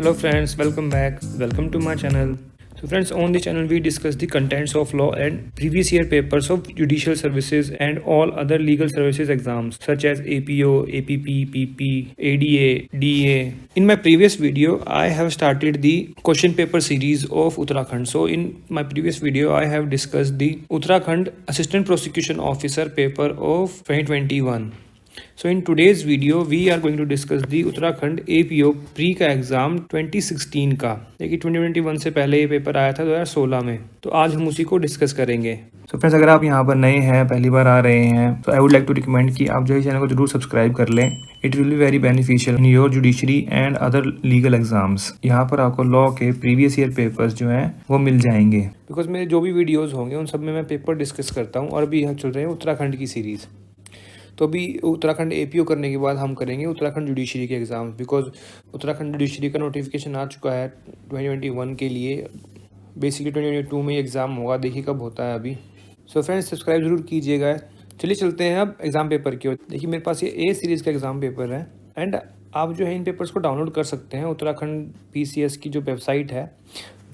Hello friends, welcome back. Welcome to my channel. So friends, on this channel we discuss the contents of law and previous year papers of judicial services and all other legal services exams such as APO, APP, PP, ADA, DA. In my previous video, I have started the question paper series of Uttarakhand. So in my previous video, I have discussed the Uttarakhand Assistant Prosecution Officer paper of 2021. So in today's video we are going to discuss the Uttarakhand APO pre का exam 2016 का, देखिए 2021 से पहले ये paper आया था 2016 में, तो आज हम उसी को डिस्कस करेंगे। तो फ्रेंड्स, अगर आप यहाँ पर नए हैं, पहली बार आ रहे हैं, तो I would like to recommend कि आप जो है चैनल को जरूर सब्सक्राइब कर लें। It will be very beneficial in your judiciary and other legal exams. यहाँ पर आपको लॉ के प्रीवियस ईयर पेपर्स जो हैं वो मिल जाएंगे, बिकॉज मेरे जो भी वीडियोज होंगे उन सब में मैं पेपर डिस्कस करता हूँ। और अभी यहाँ चल रहे हैं उत्तराखंड की सीरीज़। तो अभी उत्तराखंड APO करने के बाद हम करेंगे उत्तराखंड जुडिशरी के एग्ज़ाम, बिकॉज उत्तराखंड जुडिशरी का नोटिफिकेशन आ चुका है 2021 के लिए। बेसिकली 2022 में एग्ज़ाम होगा, देखिए कब होता है अभी। सो फ्रेंड्स, सब्सक्राइब ज़रूर कीजिएगा। चलिए चलते हैं अब एग्ज़ाम पेपर की ओर। देखिए मेरे पास ये A सीरीज़ का एग्ज़ाम पेपर है एंड आप जो है इन पेपर्स को डाउनलोड कर सकते हैं। उत्तराखंड PCS की जो वेबसाइट है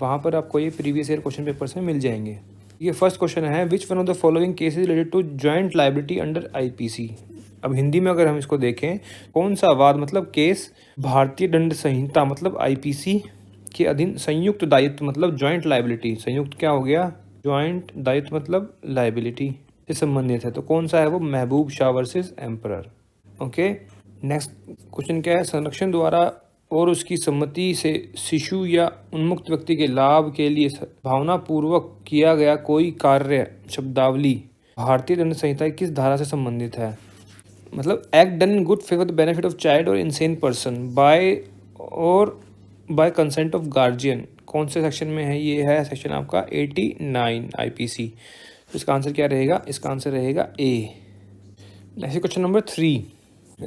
वहाँ पर आपको ये प्रीवियस ईयर क्वेश्चन पेपर्स में मिल जाएंगे। ये फर्स्ट क्वेश्चन है, which one of the following cases related to joint liability under IPC। अब हिंदी में अगर हम इसको देखें, कौन सा वाद मतलब केस भारतीय दंड संहिता मतलब IPC के अधीन संयुक्त दायित्व मतलब जॉइंट लायबिलिटी, संयुक्त क्या हो गया, जॉइंट दायित्व मतलब लायबिलिटी से संबंधित है। तो कौन सा है वो, महबूब Shah versus emperor. Okay, next question क्या है, संरक्षण द्वारा और उसकी सम्मति से शिशु या उन्मुक्त व्यक्ति के लाभ के लिए भावनापूर्वक किया गया कोई कार्य शब्दावली भारतीय दंड संहिता की किस धारा से संबंधित है। मतलब act done in good favour the benefit of child और इनसेन पर्सन बाय और बाय कंसेंट ऑफ गार्जियन, कौन से सेक्शन में है, ये है सेक्शन आपका 89 IPC। तो इसका आंसर क्या रहेगा, इसका आंसर रहेगा A। Next question number 3,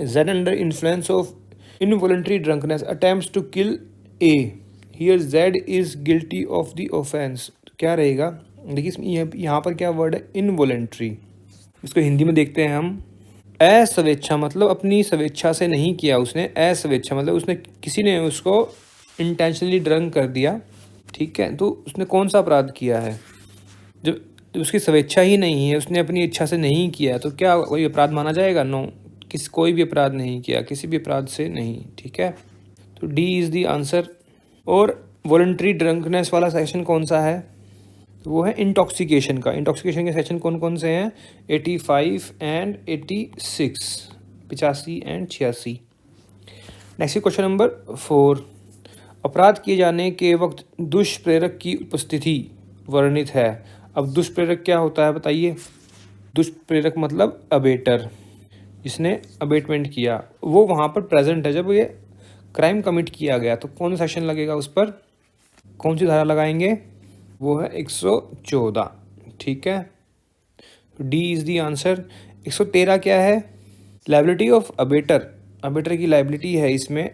Z under influence of involuntary drunkenness attempts to kill A, here Z is guilty of the offense। क्या रहेगा, देखिए यहाँ पर क्या वर्ड है, इनवॉलेंट्री। इसको हिंदी में देखते हैं हम। अस्वेच्छा मतलब अपनी स्वेच्छा से नहीं किया उसने, अस्वेच्छा मतलब उसने किसी ने उसको इंटेंशनली ड्रंक कर दिया, ठीक है। तो उसने कौन सा अपराध किया है, जब उसकी स्वेच्छा ही नहीं है, उसने अपनी इच्छा से नहीं किया, तो क्या कोई अपराध माना जाएगा, नो, कोई भी अपराध नहीं किया, किसी भी अपराध से नहीं, ठीक है। तो D इज़ दी आंसर। और वॉलंटरी ड्रंकनेस वाला सेक्शन कौन सा है, वो है इंटॉक्सिकेशन का। इंटॉक्सिकेशन के सेक्शन कौन कौन से हैं, 85 and 86, 85 and 86। Next question number 4, अपराध किए जाने के वक्त दुष्प्रेरक की उपस्थिति वर्णित है। अब दुष्प्रेरक क्या होता है बताइए, दुष्प्रेरक मतलब अबेटर, जिसने अबेटमेंट किया वो वहाँ पर प्रेजेंट है जब ये क्राइम कमिट किया गया। तो कौन सा सेक्शन लगेगा उस पर, कौन सी धारा लगाएंगे, वो है 114, ठीक है। D is the answer. 113 क्या है, लाइबिलिटी ऑफ अबेटर, अबेटर की लाइबिलिटी है इसमें,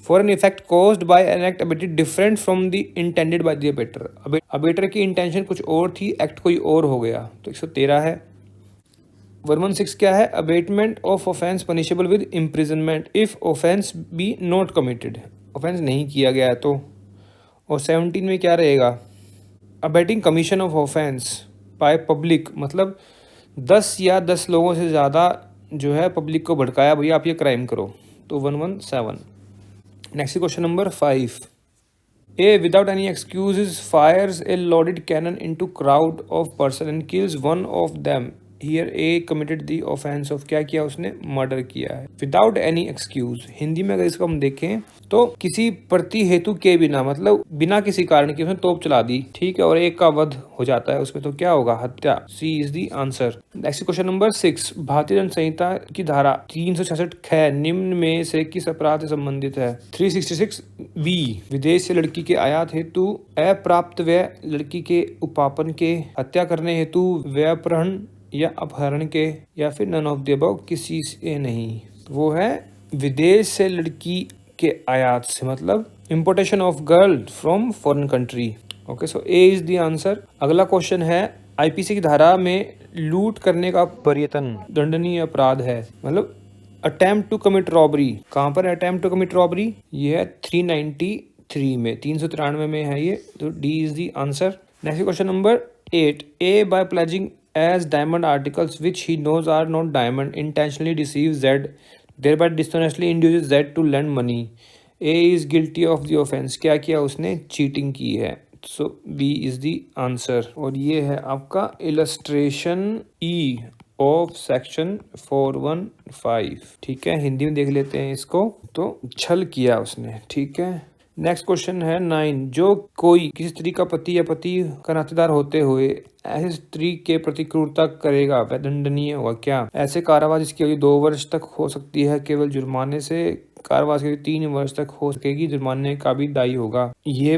for an effect caused by an act abetted different from the intended by the abettor. Abettor की इंटेंशन कुछ और थी, एक्ट कोई और हो गया, तो 113 है। 116 क्या है, abetment of offence punishable with imprisonment if offence be not committed, offence नहीं किया गया है तो। और 17 में क्या रहेगा, abetting commission of offence by public मतलब 10 या 10 लोगों से ज़्यादा जो है पब्लिक को भड़काया, भैया आप ये क्राइम करो, तो 117। Next question number 5, A without any excuses fires a loaded cannon into crowd of person and kills one of them, here A committed the offense of, क्या किया उसने, मर्डर किया है। विदाउट एनी एक्सक्यूज, हिंदी में अगर इसको हम देखें तो किसी प्रति हेतु के बिना, मतलब बिना किसी कारण के उसने तोप चला दी, ठीक है, और एक का वध हो जाता है उसमें, तो क्या होगा, हत्या। C is the answer. Next question number 6, भारतीय दंड संहिता की धारा 366 ख निम्न में से किस अपराध से संबंधित है। 366B, विदेश से लड़की के आयात हेतु अप्राप्त व्यय, लड़की के उपापन के, हत्या करने हेतु व्ययपहरण या अपहरण के, या फिर नन ऑफ द अबव, किसी से नहीं। वो है विदेश से लड़की के आयात से, मतलब importation of girl from foreign country. Okay, so A is the answer. अगला क्वेश्चन है, IPC की धारा में लूट करने का प्रयत्न दंडनीय अपराध है, मतलब अटेम्प्ट टू कमिट रॉबरी, कहाँ पर अटेम्प्ट टू कमिट रॉबरी, ये है 390 3 में, 393 में है ये, तो D is the answer. Next question number 8, A by pledging as diamond articles which he knows are not diamond intentionally deceives Z, thereby dishonestly induces Z to lend money. A is guilty of the offense. क्या किया उसने? Cheating की है। सो B is the answer. और ये है आपका illustration E of section 415। ठीक है, हिंदी में देख लेते हैं इसको। तो छल किया उसने। ठीक है, नेक्स्ट क्वेश्चन है 9, जो कोई किसी स्त्री का पति या पति का नातेदार होते हुए ऐसी स्त्री के प्रति क्रूरता करेगा वह दंडनीय होगा क्या? ऐसे कारावास जिसकी अवधि 2 वर्ष तक हो सकती है केवल जुर्माने से, कारावास की 3 वर्ष तक हो सकेगी, जुर्माने का भी दायी होगा। ये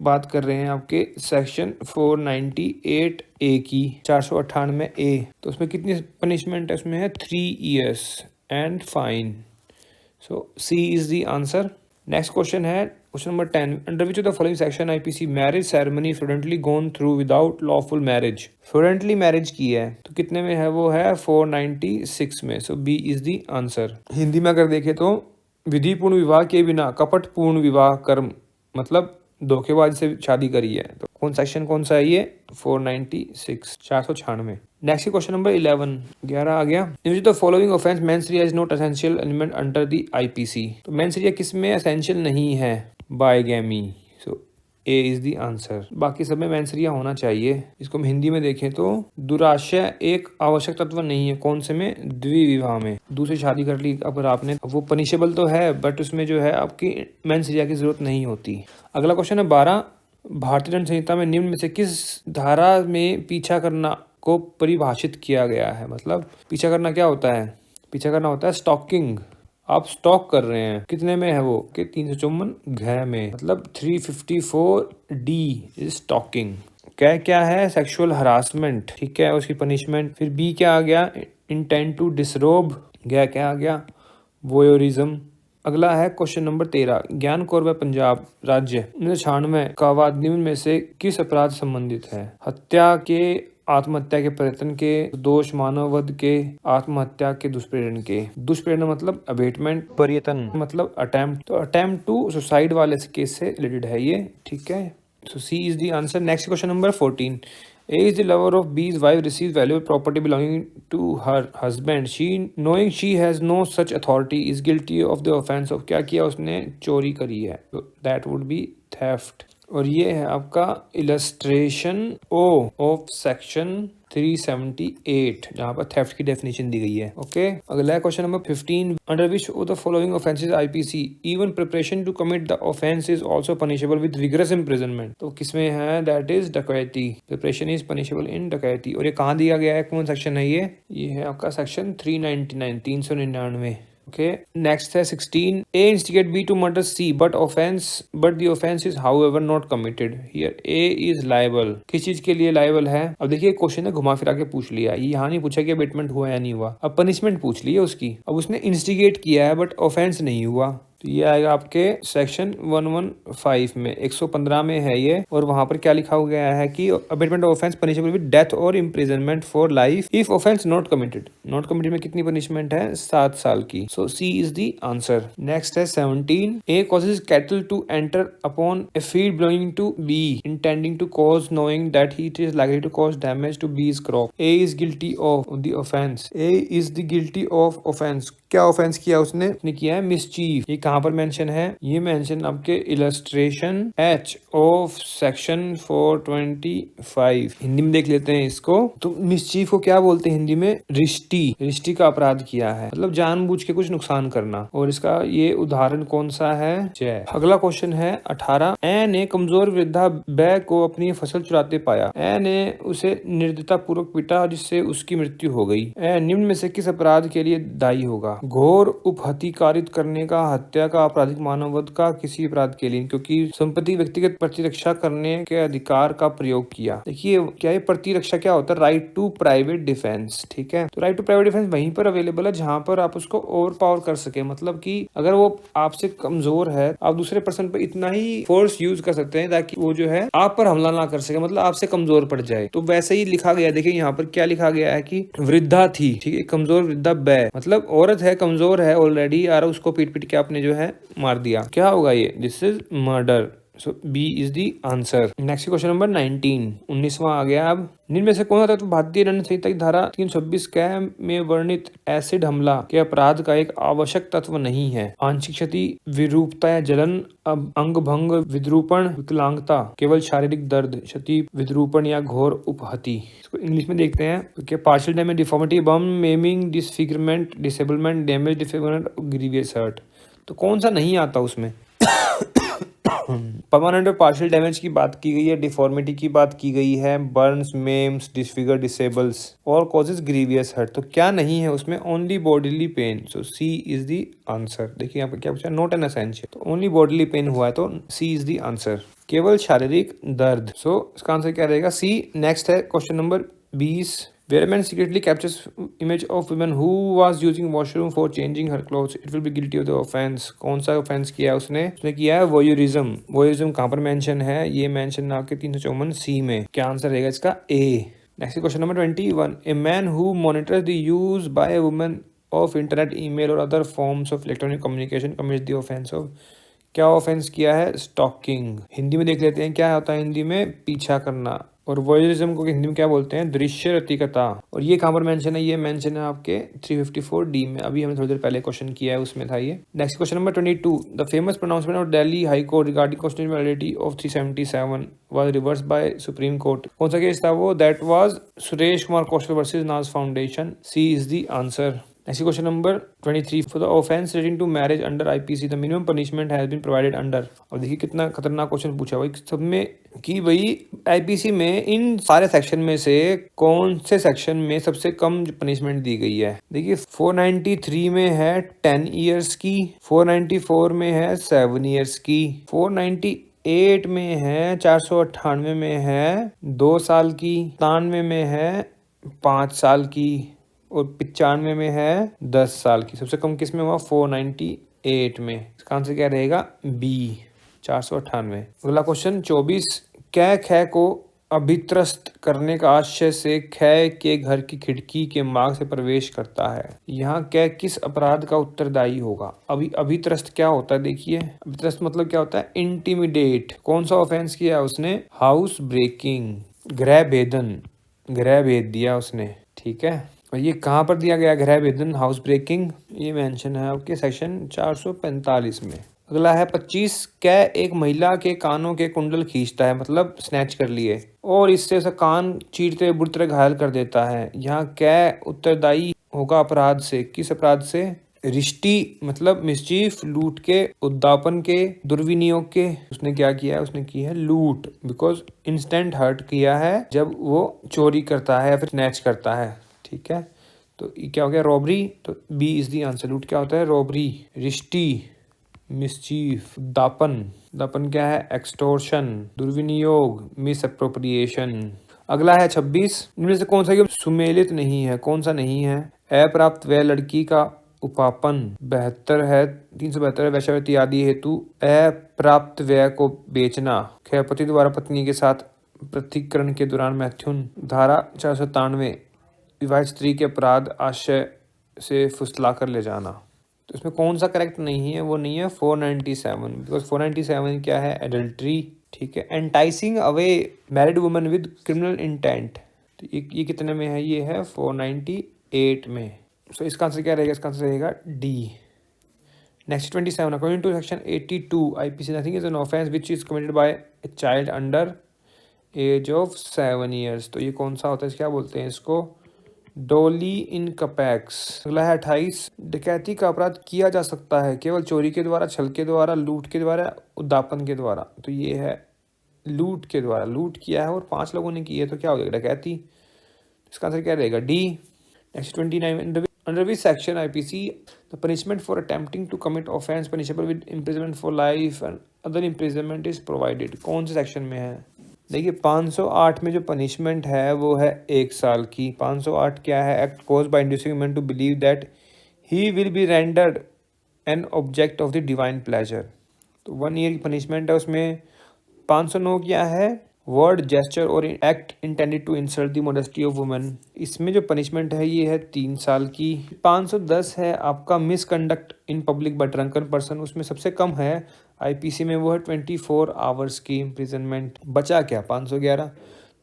बात कर रहे हैं आपके सेक्शन 498 ए की, 498 ए। तो उसमें कितनी पनिशमेंट है? उसमें है 3 years and fine. So C is the answer. Next question है question number 10, under which of the following section IPC marriage ceremony fraudulently gone through without lawful marriage. Fraudulently marriage की है तो कितने में है? वो है 496 में। So B is the answer. Hindi में अगर देखें तो विधिपूर्ण विवाह के बिना कपटपूर्ण विवाह कर्म, मतलब धोखेबाजी से शादी करी है। तो कौन सेक्शन कौन सा है ये? 496, 496। नेक्स्ट क्वेश्चन नंबर 11 आ गया। The following offence mens rea is not essential element under the IPC. तो मेंसरिया किस में एसेंशियल नहीं है? बायगैमी। सो ए इज द आंसर। बाकी सब में मेंसरिया होना चाहिए। इसको हम हिंदी में देखें तो दुराशय एक आवश्यक तत्व नहीं है। कौन से में? द्विविवाह में। दूसरी शादी कर ली अगर आपने, वो पनिशेबल तो है बट उसमें जो है आपकी मेंसरिया की जरूरत नहीं होती। अगला क्वेश्चन है 12, भारतीय दंड संहिता में निम्न में से किस धारा में पीछा करना को परिभाषित किया गया है? मतलब पीछा करना क्या होता है? पीछा करना होता है स्टॉकिंग। आप स्टॉक कर रहे हैं, कितने में है वो? कि 354 घ में, मतलब 354 डी इज स्टॉकिंग। क्या क्या है? Sexual harassment. ठीक है, उसकी पनिशमेंट। फिर बी क्या आ गया? Intent to disrobe. क्या आ गया? वोयोरिज्म। अगला है क्वेश्चन नंबर 13, ज्ञान कौर व पंजाब राज्य 1996 का वाद निम्न में से किस अपराध संबंधित है? हत्या के, आत्महत्या के प्रयत्न के, दोष मानव वध के, आत्महत्या के दुष्प्रेरण के। दुष्प्रेरण मतलब अबेटमेंट, प्रयत्न मतलब अटेम्प्ट। तो अटेम्प्ट टू सुसाइड वाले केस से रिलेटेड है ये। ठीक है, so C is the answer. Next question number 14, A is the lover of B's wife receives valuable property belonging to her husband. She, knowing she has no such authority, is guilty of the offense of, क्या किया उसने? चोरी करी है। So that would be theft. और ये है आपका इलस्ट्रेशन ओ ऑफ सेक्शन 378, जहाँ पर थेफ्ट की डेफिनेशन दी गई है। ओके, अगला है question number 15, under which of the following offences IPC even preparation to commit the offence is also punishable with vigorous imprisonment. तो किसमें है? दैट इज डकैती। प्रिपरेशन इज पनिशेबल इन डकैती। और ये कहाँ दिया गया है? कौन सेक्शन है ये? ये है आपका सेक्शन 399, 399। Okay, next है 16, A instigate B to murder C but the offense is however not committed. Here A is liable. किस चीज के लिए liable है? अब देखिए क्वेश्चन है घुमा फिरा के पूछ लिया। ये यहाँ नहीं पूछा कि अबेटमेंट हुआ या नहीं हुआ। अब पनिशमेंट पूछ ली है उसकी। अब उसने इंस्टिगेट किया है बट ऑफेंस नहीं हुआ। तो ये आएगा आपके सेक्शन 115 में, 115 में है ये। और वहां पर क्या लिखा गया है कि abetment of offence punishable with death और imprisonment for life if offence not committed. Not committed में कितनी पनिशमेंट है? 7 साल की। So C is the answer. Next है 17, A causes cattle to enter upon a field belonging to B intending to cause knowing that he is likely to cause damage to B's crop. A is guilty of the offence. A is the guilty of offence. क्या offence किया उसने किया है? Mischief. ये कहाँ पर mention है? ये मेंशन आपके illustration H of section 425। Hindi में देख लेते हैं इसको। तो मिसचीफ को क्या बोलते हैं हिंदी में? रिष्टी का अपराध किया है, मतलब जानबूझ के कुछ नुकसान करना। और इसका ये उदाहरण कौन सा है? जय। अगला क्वेश्चन है 18, ए ने कमजोर वृद्धा बै को अपनी फसल चुराते पाया। ए ने उसे निर्दयता पूर्वक पीटा जिससे उसकी मृत्यु हो गई। ए निम्न में से किस अपराध के लिए दायी होगा? घोर उपहतिकारित करने का, हत्या का, आपराधिक मानववध का, किसी अपराध के लिए, क्योंकि संपत्ति व्यक्तिगत प्रतिरक्षा करने के अधिकार का प्रयोग किया। देखिए क्या ये प्रतिरक्षा क्या होता है? Right to private defence. ठीक है, तो राइट टू प्राइवेट डिफेंस वहीं पर अवेलेबल है जहां पर आप उसको ओवर पावर कर सके। मतलब कि अगर वो आपसे कमजोर है, आप दूसरे पर्सन पर इतना ही फोर्स यूज कर सकते हैं ताकि वो जो है आप पर हमला ना कर सके, मतलब आपसे कमजोर पड़ जाए। तो वैसे ही लिखा गया। देखिए यहाँ पर क्या लिखा गया है कि वृद्धा थी, ठीक है, कमजोर वृद्धा बै, मतलब औरत है, कमजोर है ऑलरेडी, और उसको पीट पीट के आपने जो जो है मार दिया। क्या होगा ये? This is murder. So B is the answer. Next question number 19वां आ गया। अब निम्न में से कौन सा तत्व भारतीय दंड संहिता की धारा 326 क में वर्णित एसिड हमला के अपराध का एक आवश्यक तत्व नहीं है? आंशिक क्षति, विरूपता या जलन, अंग भंग, विद्रूपण, विकलांगता, केवल शारीरिक दर्द, क्षति, विद्रूपण या घोर उपहति। इसको इंग्लिश में देखते हैं कि partial damage, deformity, burn, maiming, disfigurement, disablement, damage, disfigurement, grievous hurt. तो कौन सा नहीं आता उसमें? परमानेंट और पार्शियल डैमेज की बात की गई है, डिफॉर्मिटी की बात की गई है, बर्न्स, मेम्स, डिसफिगर, डिसेबल्स और कॉजेज ग्रीवियस हर्ट। तो क्या नहीं है उसमें? Only bodily pain. So C is the answer. देखिए यहाँ पे क्या पूछा, नॉट एन एसेंशियल। तो ओनली बॉडीली पेन हुआ है तो सी इज द आंसर। केवल शारीरिक दर्द। सो इसका आंसर क्या रहेगा? सी। नेक्स्ट है question number 20। Where a man secretly captures image of woman who was using washroom for changing her clothes, it will be guilty of the offense. कौन सा ऑफेंस किया है उसने? उसने किया है voyeurism। voyeurism कहाँ पर मेंशन है? ये मेंशन आपके 354 सी में। क्या आंसर रहेगा इसका? A. Next question number 21। A man who monitors the use by a woman of internet, email or other forms of electronic communication commits the offense of। क्या ऑफेंस किया है? स्टॉकिंग। हिंदी में देख लेते हैं क्या होता है हिंदी में? पीछा करना। और वॉयरिज्म को हिंदी में क्या बोलते हैं? दृश्य रतिकता। और ये कहाँ पर मेंशन है? ये मेंशन है आपके 354 डी में। अभी हमने थोड़ी देर पहले क्वेश्चन किया है, उसमें था ये। Next question number 22। The famous pronouncement of Delhi high court regarding constitutional validity of 377 was reversed by supreme court. कौन सा केस था वो? That was Suresh Kumar Kaushal versus Naz foundation. C is the answer. Next question number 23. For the offense relating to marriage under IPC, the minimum punishment has been provided under। और देखिए कितना खतरनाक question पूछा भाई सब में कि भाई IPC में इन सारे सेक्शन में से कौन से सेक्शन में सबसे कम पनिशमेंट दी गई है? देखिए 493 में है 10 ईयर्स की, 494 में है 7 ईयर्स की, 498 में है 498 में है 2 साल की, 97 में है 5 साल की और 95 में है 10 साल की। सबसे कम किस में हुआ? 498 में। इसका आंसर क्या रहेगा? बी 498। अगला क्वेश्चन 24। कै खे को अभित्रस्त करने का आशय से खे के घर की खिड़की के मार्ग से प्रवेश करता है। यहाँ कै किस अपराध का उत्तरदायी होगा? अभित्रस्त क्या होता है? देखिए अभित्रस्त मतलब क्या होता है? इंटिमिडेट। कौन सा ऑफेंस किया है उसने? हाउस ब्रेकिंग, गृह भेदन, गृह भेद दिया उसने। ठीक है, और ये कहाँ पर दिया गया गृह भेदन, हाउस ब्रेकिंग? ये मेंशन है आपके सेक्शन 445 में। अगला है 25। कै एक महिला के कानों के कुंडल खींचता है, मतलब स्नैच कर लिए, और इससे उसे कान चीरते हुए बुरी तरह घायल कर देता है। यहाँ कै उत्तरदायी होगा अपराध से। किस अपराध से? रिष्टी मतलब मिसचीफ, लूट के, उद्दापन के, दुर्विनियोग के। उसने क्या किया है? उसने की है लूट। बिकॉज इंस्टेंट हर्ट किया है जब वो चोरी करता है या फिर स्नैच करता है। ठीक है, तो ये क्या हो गया? रॉबरी। तो बी इज दी आंसर। लूट क्या होता है? रॉबरी। रिष्टी, मिसचीफ, दापन। दापन क्या है? एक्सटोर्शन, दुर्विनियोग, मिस अप्रोप्रिएशन। अगला है 26। इनमें से कौन सा ये सुमेलित नहीं है? कौन सा नहीं है? अप्राप्त व्यय लड़की का उपापन। 72 है, 372 है, वैश्यावृत्ति आदि हेतु अप्राप्त व्यय को बेचना। पति द्वारा पत्नी के साथ पृथक्करण के दौरान मैथुन। धारा 497 विवाहित स्त्री के अपराध आशय से फुसला कर ले जाना। तो इसमें कौन सा करेक्ट नहीं है? वो नहीं है 497, बिकॉज 497 क्या है? एडल्ट्री। ठीक है, enticing away married woman with criminal intent. तो ये कितने में है? ये है 498 में। सो इसका आंसर क्या रहेगा? इसका आंसर रहेगा D. Next 27। According to section 82 IPC, nothing is an offence which is committed by a child under age of 7 years. तो ये कौन सा होता है? क्या बोलते हैं इसको? डोली इन कपैक्स। अगला है 28। डकैती का अपराध किया जा सकता है केवल चोरी के द्वारा, छल के द्वारा, लूट के द्वारा, उद्दापन के द्वारा। तो ये है लूट के द्वारा। लूट किया है और 5 लोगों ने की है, तो क्या हो जाएगा? डकैती। इसका आंसर क्या रहेगा? D. Next 29। Under which section IPC the punishment for attempting to commit offence punishable with imprisonment for life and other imprisonment is provided. कौन से सेक्शन में है? देखिए 508 में जो पनिशमेंट है वो है 1 साल की। 508 क्या है? Act caused by inducing man to believe that he will be rendered an object of the divine pleasure. तो 1 ईयर की पनिशमेंट है उसमें। 509 क्या है? वर्ड, जेस्चर और act intended to insult the modesty of women. इसमें जो पनिशमेंट है ये है 3 साल की। 510 है आपका misconduct in public by drunken person, उसमें सबसे कम है आईपीसी में, वो है 24 आवर्स की इम्प्रिजनमेंट। बचा क्या 511,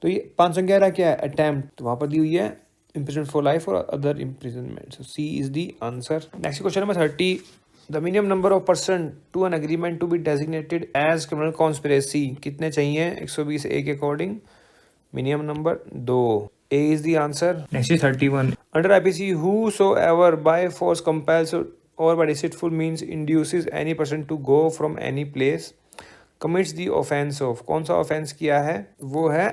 तो ये 511 क्या है, अटेम्प्ट, तो वहाँ पर दी हुई है imprisonment for life or other imprisonment. So C is the answer. Next question number 30. The minimum number of person to an agreement to be designated as criminal conspiracy कितने चाहिए 120 A के according? Minimum number 2, A is the answer. Next is 31. Under IPC, whosoever by force compels or by deceitful means induces any person to go from any place commits the offense of, कौन सा offence किया है, वो है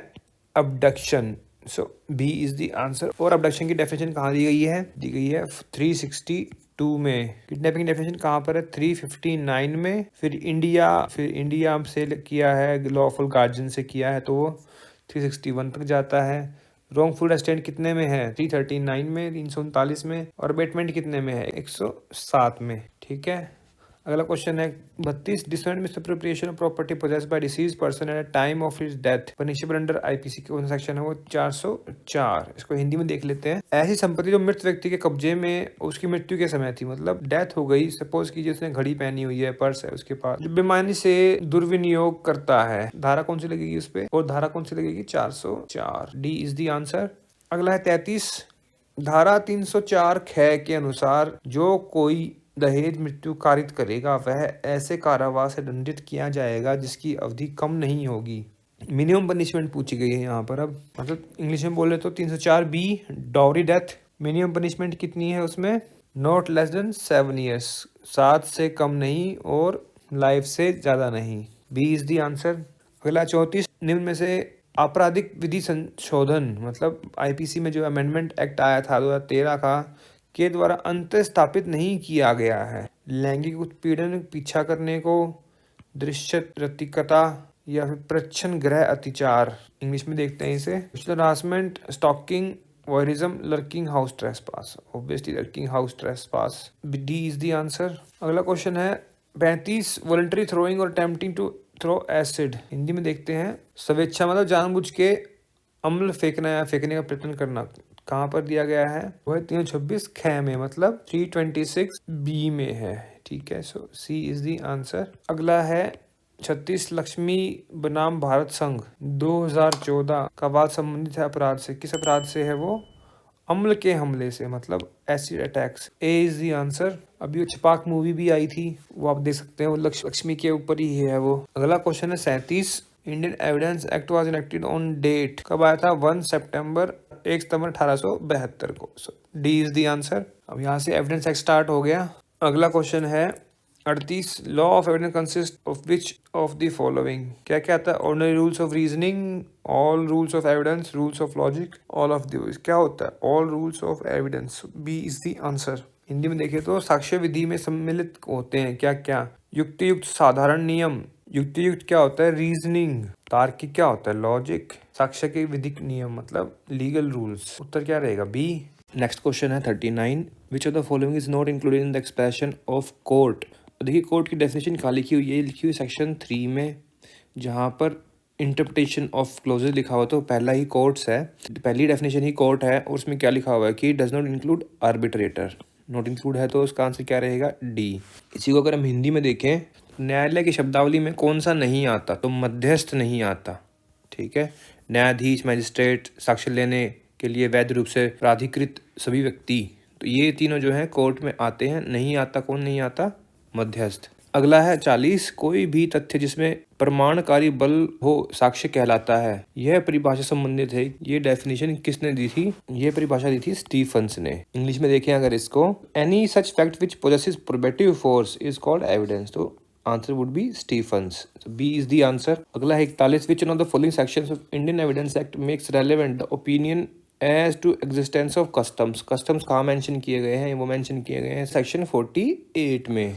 abduction. So B is the answer. और abduction की definition कहाँ दी गई है, दी गई है 362 में। किडनैपिंग डेफिनेशन कहाँ पर है, 359 में। फिर इंडिया से किया है, लॉफुल गार्जियन से किया है, तो वो 361 तक जाता है। रॉन्गफुल अरेस्ट कितने में है, 339 में, 339 में। और अबेटमेंट कितने में है, 107 में। ठीक है, अगला क्वेश्चन है 32। Dishonest misappropriation of property possessed by deceased person at the time of his death punishable under IPC के कौन सा सेक्शन है, वो 404। इसको हिंदी में देख लेते हैं। ऐसी संपत्ति जो मृत व्यक्ति के कब्जे में उसकी मृत्यु के समय थी, मतलब डेथ हो गई, सपोज कीजिए उसने घड़ी पहनी हुई है, पर्स है उसके पास, जो बेईमानी से दुर्विनियोग करता है, धारा कौन सी लगेगी उस पर, और धारा कौन सी लगेगी, 404। D is the answer. अगला है 33। धारा 304 ख के अनुसार जो कोई दहेज मृत्यु कारित करेगा वह ऐसे कारावास से दंडित किया जाएगा जिसकी अवधि कम नहीं होगी। मिनिमम पनिशमेंट पूछी गई है यहाँ पर। अब मतलब इंग्लिश में बोले तो 304 B, dowry death. Minimum punishment कितनी है उसमें, नॉट लेस देन 7 ईयर्स, 7 से कम नहीं और लाइफ से ज़्यादा नहीं। B is the answer. अगला 34। निम्न में से आपराधिक विधि संशोधन, मतलब आईपीसी में जो अमेंडमेंट एक्ट आया था 2013 का, के द्वारा अंत स्थापित नहीं किया गया है। लैंगिक उत्पीड़न, पीछा करने को, दृश्य रतिकता या फिर प्रच्छन्न ग्रह अतिचार, इंग्लिश में देखते हैं इसे, harassment, stalking, voyeurism, lurking house trespass, obviously lurking house trespass. D is the answer. अगला क्वेश्चन है 35। वॉलंटरी थ्रोइंग और attempting to throw acid, Hindi में देखते हैं। स्वेच्छा मतलब जानबूझ के अम्ल फेंकना या फेंकने का प्रयत्न करना, कहाँ पर दिया गया है, वो है 326 ख में, मतलब 326 बी में है। ठीक है, so C is the answer. अगला है 36। लक्ष्मी बनाम भारत संघ 2014 का वाद संबंधित है अपराध से, किस अपराध से है वो, अम्ल के हमले से, मतलब acid attacks. A is the answer. अभी वो छपाक मूवी भी आई थी, वो आप देख सकते हैं, वो लक्ष्मी के ऊपर ही है वो। अगला क्वेश्चन है 37। Indian evidence act was enacted on date, कब आया था, 1 सितंबर 1872 को। So D is the answer. अब यहाँ से एविडेंस एक्ट स्टार्ट हो गया। अगला क्वेश्चन है 38। Law of evidence consist of which of the following, क्या क्या आता है, ordinary rules of reasoning, all rules of evidence, rules of logic, all of this, क्या होता है, all rules of evidence. B is the answer. Hindi में देखें तो साक्ष्य विधि में सम्मिलित होते हैं क्या क्या, युक्तियुक्त साधारण नियम, युक्तियुक्त क्या होता है, रीजनिंग, तार्किक क्या होता है, लॉजिक, साक्ष्य के विधिक नियम मतलब लीगल रूल्स। उत्तर क्या रहेगा, बी। नेक्स्ट क्वेश्चन है 39। विच of the following is not included in the expression of court. देखिए कोर्ट की डेफिनेशन कहाँ लिखी हुई है, लिखी हुई सेक्शन 3 में, जहाँ पर इंटरप्रिटेशन ऑफ क्लोजेज लिखा हुआ, तो पहला ही कोर्ट्स है, पहली डेफिनेशन ही कोर्ट है, और उसमें क्या लिखा हुआ है कि does not include arbitrator, not include है, तो उसका आंसर क्या रहेगा, डी। इसी को अगर हम हिंदी में देखें, न्यायालय की शब्दावली में कौन सा नहीं आता, तो मध्यस्थ नहीं आता। ठीक है, न्यायाधीश, मजिस्ट्रेट, साक्ष्य लेने के लिए वैध रूप से प्राधिकृत सभी व्यक्ति, तो ये तीनों जो है कोर्ट में आते हैं। नहीं आता, कौन नहीं आता, मध्यस्थ। अगला है 40। कोई भी तथ्य जिसमें प्रमाणकारी बल हो साक्ष्य कहलाता है। यह परिभाषा संबंधित है, ये डेफिनेशन किसने दी थी, ये परिभाषा दी थी स्टीफन्स ने। इंग्लिश में देखें अगर इसको, any such fact which possesses probative force is called evidence, तो answer would be Stephen's. B is the answer. अगला है 41। Which of the following sections of Indian evidence act makes relevant the opinion as to existence of customs. Customs कहाँ mention किए गए हैं, वो mention किए गए हैं सेक्शन 48 में।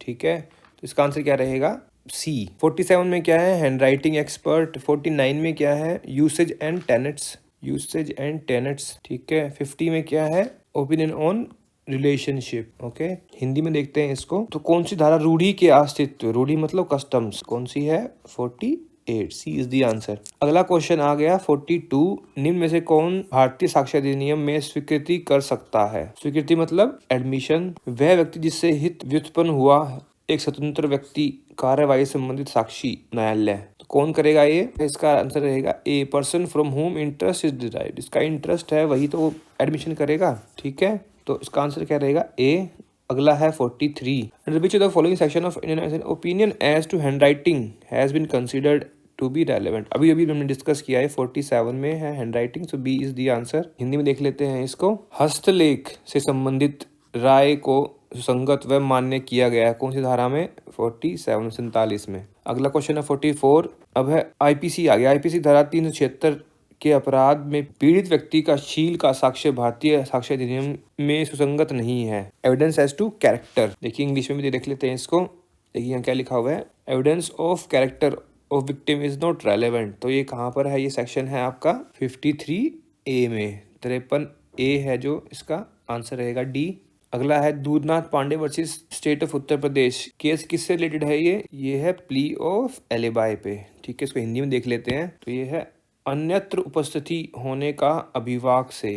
ठीक है, तो इसका आंसर क्या रहेगा, सी। 47 में क्या है, हैंड राइटिंग एक्सपर्ट। 49 में क्या है, usage and tenets, usage and tenets. ठीक है, 50 में क्या है, opinion on relationship. Okay, Hindi में देखते हैं इसको, तो कौन सी धारा रूढ़ी के अस्तित्व, रूढ़ी मतलब कस्टम्स, कौन सी है, 48 48, सी इज द आंसर। अगला क्वेश्चन आ गया 42, निम्न में से कौन भारतीय साक्ष्य अधिनियम में स्वीकृति कर सकता है? स्वीकृति मतलब एडमिशन। वह व्यक्ति जिससे हित व्युत्पन्न हुआ, एक स्वतंत्र व्यक्ति, कार्यवाही संबंधित साक्षी, न्यायालय। तो कौन करेगा ये? इसका आंसर रहेगा A, person from whom interest is derived. इसका इंटरेस्ट है वही तो एडमिशन करेगा, ठीक है। तो इसका आंसर क्या रहेगा? ए। अगला है 43, under which of the following section of Indian opinion as to handwriting has been considered to be relevant. अभी हमने डिस्कस किया है, 47 में है handwriting, so B is the answer. Hindi में देख लेते हैं इसको। हस्तलेख से संबंधित राय को सुसंगत व मान्य किया गया है, कौन सी धारा में? 47, 47 में। अगला क्वेश्चन है 44, अब है आईपीसी आ गया। आईपीसी धारा 376 के अपराध में पीड़ित व्यक्ति का शील का साक्ष्य भारतीय साक्ष्य अधिनियम में सुसंगत नहीं है। एविडेंस एज टू कैरेक्टर, देखिए इंग्लिश में भी देख लेते हैं इसको। देखिए यहाँ क्या लिखा हुआ है, evidence of character of victim is not relevant. तो ये कहाँ पर है? ये सेक्शन है आपका 53A में, 53A है जो इसका आंसर रहेगा डी। अगला है Dudhnath Pandey versus state of Uttar Pradesh. Case किससे रिलेटेड है? ये है प्ली ऑफ एलिबाई पे, ठीक है। इसको हिंदी में देख लेते हैं। तो ये है अन्यत्र उपस्थिति होने का अभिभाग से,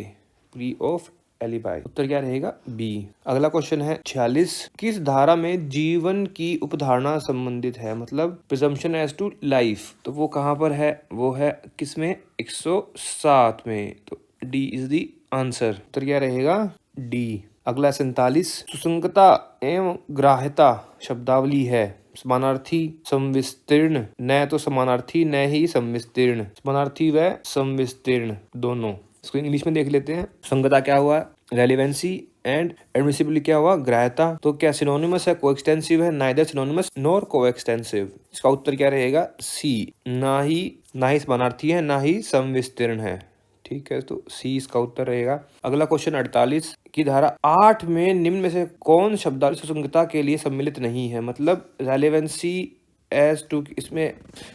प्ली ऑफ एलिबाई। उत्तर क्या रहेगा? बी। अगला क्वेश्चन है 46, किस धारा में जीवन की उपधारणा संबंधित है, मतलब प्रिजम्पशन एज टू लाइफ। तो वो कहाँ पर है? वो है किसमें? 107 में। तो डी इज द आंसर। उत्तर क्या रहेगा? डी। अगला 47, सुसंगता एवं ग्राह्यता शब्दावली है समानार्थी, संविस्तीर्ण, न तो समानार्थी न ही संविस्तीर्ण, समानार्थी व संविस्तीर्ण दोनों। इसको इंग्लिश में देख लेते हैं। सुसंगता क्या हुआ? रेलिवेंसी, एंड एडमिसिबिलिटी क्या हुआ? ग्राह्यता। तो क्या सिनोनिमस है? कोएक्सटेंसिव है? Neither synonymous nor coextensive. इसका उत्तर क्या रहेगा? सी। ना ही समानार्थी है, ना ही संविस्तीर्ण है, ठीक है। तो सी इसका उत्तर रहेगा। अगला क्वेश्चन 48 की धारा 8 में निम्न में से कौन शब्दावली सुसंगता के लिए सम्मिलित नहीं है, मतलब रेलेवेंसी एज टू। इसमें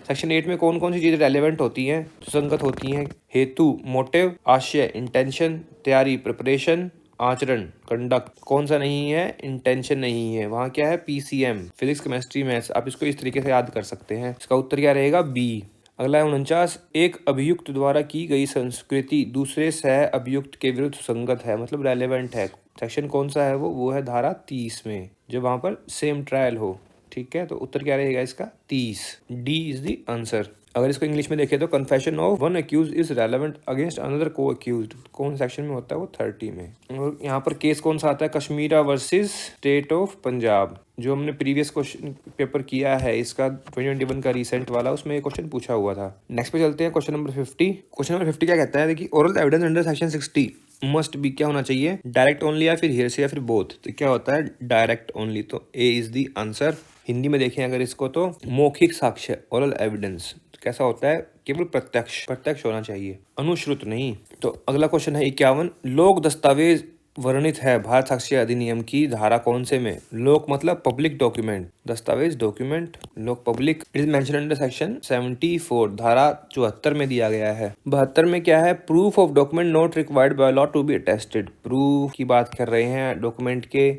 सेक्शन 8 में कौन कौन सी चीजें रेलेवेंट होती हैं, सुसंगत होती हैं? हेतु मोटिव, आशय इंटेंशन, तैयारी प्रिपरेशन, आचरण कंडक्ट। कौन सा नहीं है? इंटेंशन नहीं है। वहाँ क्या है? PCM, physics chemistry maths. आप इसको इस तरीके से याद कर सकते हैं। इसका उत्तर क्या रहेगा? बी। अगला है 49, एक अभियुक्त द्वारा की गई संस्कृति दूसरे सह अभियुक्त के विरुद्ध सुसंगत है, मतलब रेलेवेंट है। सेक्शन कौन सा है? वो है धारा 30 में, जब वहां पर सेम ट्रायल हो, ठीक है। तो उत्तर क्या रहेगा इसका? 30। D is the answer. अगर इसको इंग्लिश में देखें तो confession of one accused is relevant against another को अक्यूज, कौन सेक्शन में होता है? वो 30 में। और यहाँ पर केस कौन सा आता है? Kashmira versus state of Punjab, जो हमने प्रीवियस क्वेश्चन पेपर किया है इसका 2021 का रिसेंट वाला, उसमें ये क्वेश्चन पूछा हुआ था। नेक्स्ट पे चलते हैं क्वेश्चन नंबर 50। क्वेश्चन नंबर 50 क्या कहता है? देखिए, oral evidence under section 60 must be क्या होना चाहिए? डायरेक्ट ओनली या फिर हियरसे या फिर बोथ। तो क्या होता है? Direct only. तो ए इज द आंसर। हिंदी में देखें अगर इसको तो मौखिक साक्ष्य, ओरल एविडेंस कैसा होता है? केवल प्रत्यक्ष होना चाहिए, अनुश्रुत नहीं। तो अगला क्वेश्चन है 51, लोक दस्तावेज वर्णित है भारत साक्ष्य अधिनियम की धारा कौन से में? लोक मतलब पब्लिक डॉक्यूमेंट, दस्तावेज डॉक्यूमेंट, लोक public. It is mentioned under section 74, धारा 74 में दिया गया है। 72 में क्या है? Proof of document not required by law to be attested. Proof की बात कर रहे हैं डॉक्यूमेंट के।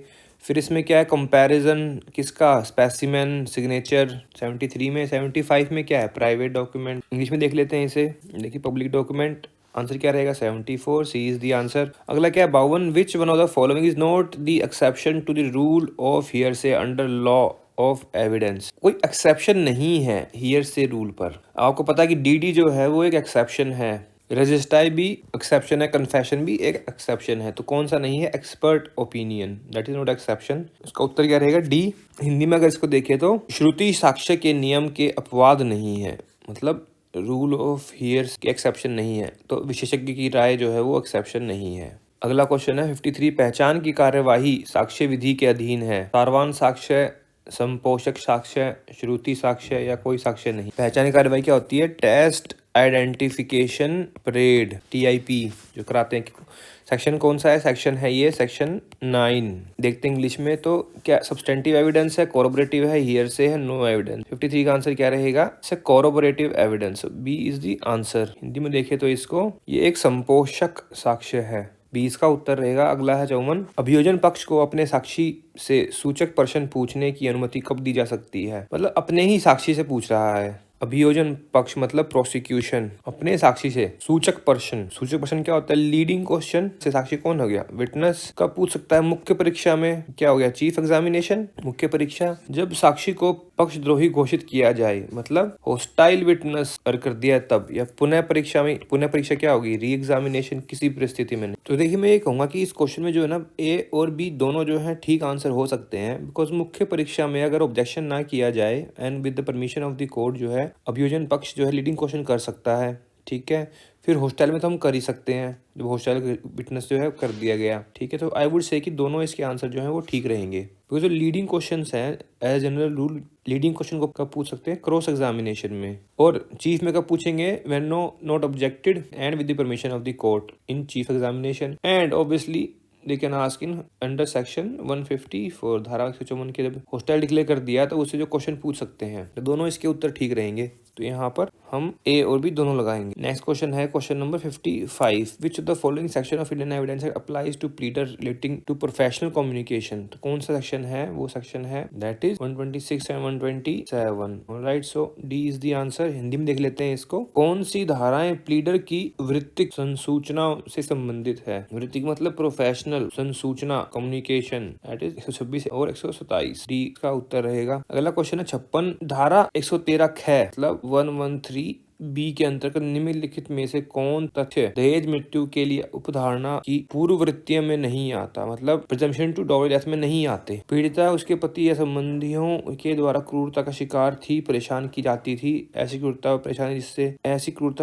फिर इसमें क्या है? कंपैरिजन किसका? स्पेसिमेन, सिग्नेचर 73 में। 75 में क्या है? Private document. इंग्लिश में देख लेते हैं इसे। देखिए पब्लिक डॉक्यूमेंट, आंसर क्या रहेगा? 74, सी इज द आंसर। अगला क्या है? 52, which one of the following is not the exception to the rule of hearsay under law of evidence. कोई एक्सेप्शन नहीं है हियरसे रूल पर। आपको पता है कि डीडी जो है वो एक एक्सेप्शन है, रजिस्ट्राई भी एक्सेप्शन है, कन्फेशन भी एक एक्सेप्शन है। तो कौन सा नहीं है? Expert opinion, that is not exception. इसका उत्तर क्या रहेगा? डी। हिंदी में अगर इसको देखें तो श्रुति साक्ष्य के नियम के अपवाद नहीं है, मतलब रूल ऑफ हियर्स के एक्सेप्शन नहीं है। तो विशेषज्ञ की राय जो है वो एक्सेप्शन नहीं है। अगला क्वेश्चन है 53, पहचान की कार्यवाही साक्ष्य विधि के अधीन है। सारवान साक्ष्य, संपोषक साक्ष्य, श्रुति साक्ष्य या कोई साक्ष्य नहीं। पहचान की कार्यवाही क्या होती है? टेस्ट आइडेंटिफिकेशन परेड, टीआईपी जो कराते हैं। सेक्शन कौन सा है? सेक्शन है ये सेक्शन 9। देखते हैं इंग्लिश में तो क्या सब्सटेंटिव एविडेंस है, कोरोबोरेटिव है, हियरसे है, नो एविडेंस। 53 का आंसर क्या रहेगा? Corroborative evidence, B is the answer. Hindi में देखें तो इसको ये एक संपोषक साक्ष्य है, 20 का उत्तर रहेगा। अगला है 54, अभियोजन पक्ष को अपने साक्षी से सूचक प्रश्न पूछने की अनुमति कब दी जा सकती है? मतलब अपने ही साक्षी से पूछ रहा है, अभियोजन पक्ष मतलब प्रोसिक्यूशन अपने साक्षी से। सूचक पर्सन क्या होता है? लीडिंग क्वेश्चन से साक्षी कौन हो गया? विटनेस। कब पूछ सकता है? मुख्य परीक्षा में। क्या हो गया? चीफ एग्जामिनेशन, मुख्य परीक्षा। जब साक्षी को पक्षद्रोही घोषित किया जाए, मतलब होस्टाइल विटनेस कर दिया तब, या पुनः परीक्षा में। पुनः परीक्षा क्या होगी? री एग्जामिनेशन, किसी परिस्थिति में। तो देखिए मैं ये कहूंगा कि इस क्वेश्चन में जो है ना, ए और बी दोनों जो है ठीक आंसर हो सकते हैं, बिकॉज मुख्य परीक्षा में अगर ऑब्जेक्शन ना किया जाए and with the permission of the court जो है अभियोजन पक्ष जो है लीडिंग क्वेश्चन कर सकता है, ठीक है। फिर हॉस्टाइल में तो हम कर ही सकते हैं, जब हॉस्टाइल विटनेस जो है कर दिया गया, ठीक है। तो आई वुड से कि दोनों इसके आंसर जो है वो ठीक रहेंगे, बिकॉज जो लीडिंग क्वेश्चन हैं as general rule, leading question को कब पूछ सकते हैं? क्रॉस एग्जामिनेशन में। और चीफ में कब पूछेंगे? When no not objected and with the permission of the court in chief examination. And obviously they can ask in under section 154, धारा 154 के जब हॉस्टाइल डिक्लेयर कर दिया तो उससे जो क्वेश्चन पूछ सकते हैं, तो दोनों इसके उत्तर ठीक रहेंगे। तो यहाँ पर हम ए और बी दोनों लगाएंगे। नेक्स्ट क्वेश्चन है question number 55। Which of the following section of Indian evidence applies to pleader relating to professional communication. तो कौन सा सेक्शन है? वो सेक्शन है that is 126 and 127। Alright, so D is the answer. Hindi में देख लेते हैं इसको। कौन सी धाराएं प्लीडर की वृत्तिक संसूचना से संबंधित है? वृत्तिक मतलब प्रोफेशनल, संसूचना कम्युनिकेशन, दैट इज 126 और 127। डी का उत्तर रहेगा। अगला क्वेश्चन है 56। धारा 113 ख मतलब 113 बी के अंतर्गत निम्नलिखित में से कौन तथ्य दहेज मृत्यु के लिए उपधारणा की पूर्ववृत्तियों में नहीं आता? मतलब प्रिजम्पशन टू डॉवरी डेथ में नहीं आते। पीड़िता उसके पति या संबंधियों के द्वारा क्रूरता का शिकार थी, परेशान की जाती थी। ऐसी क्रूरता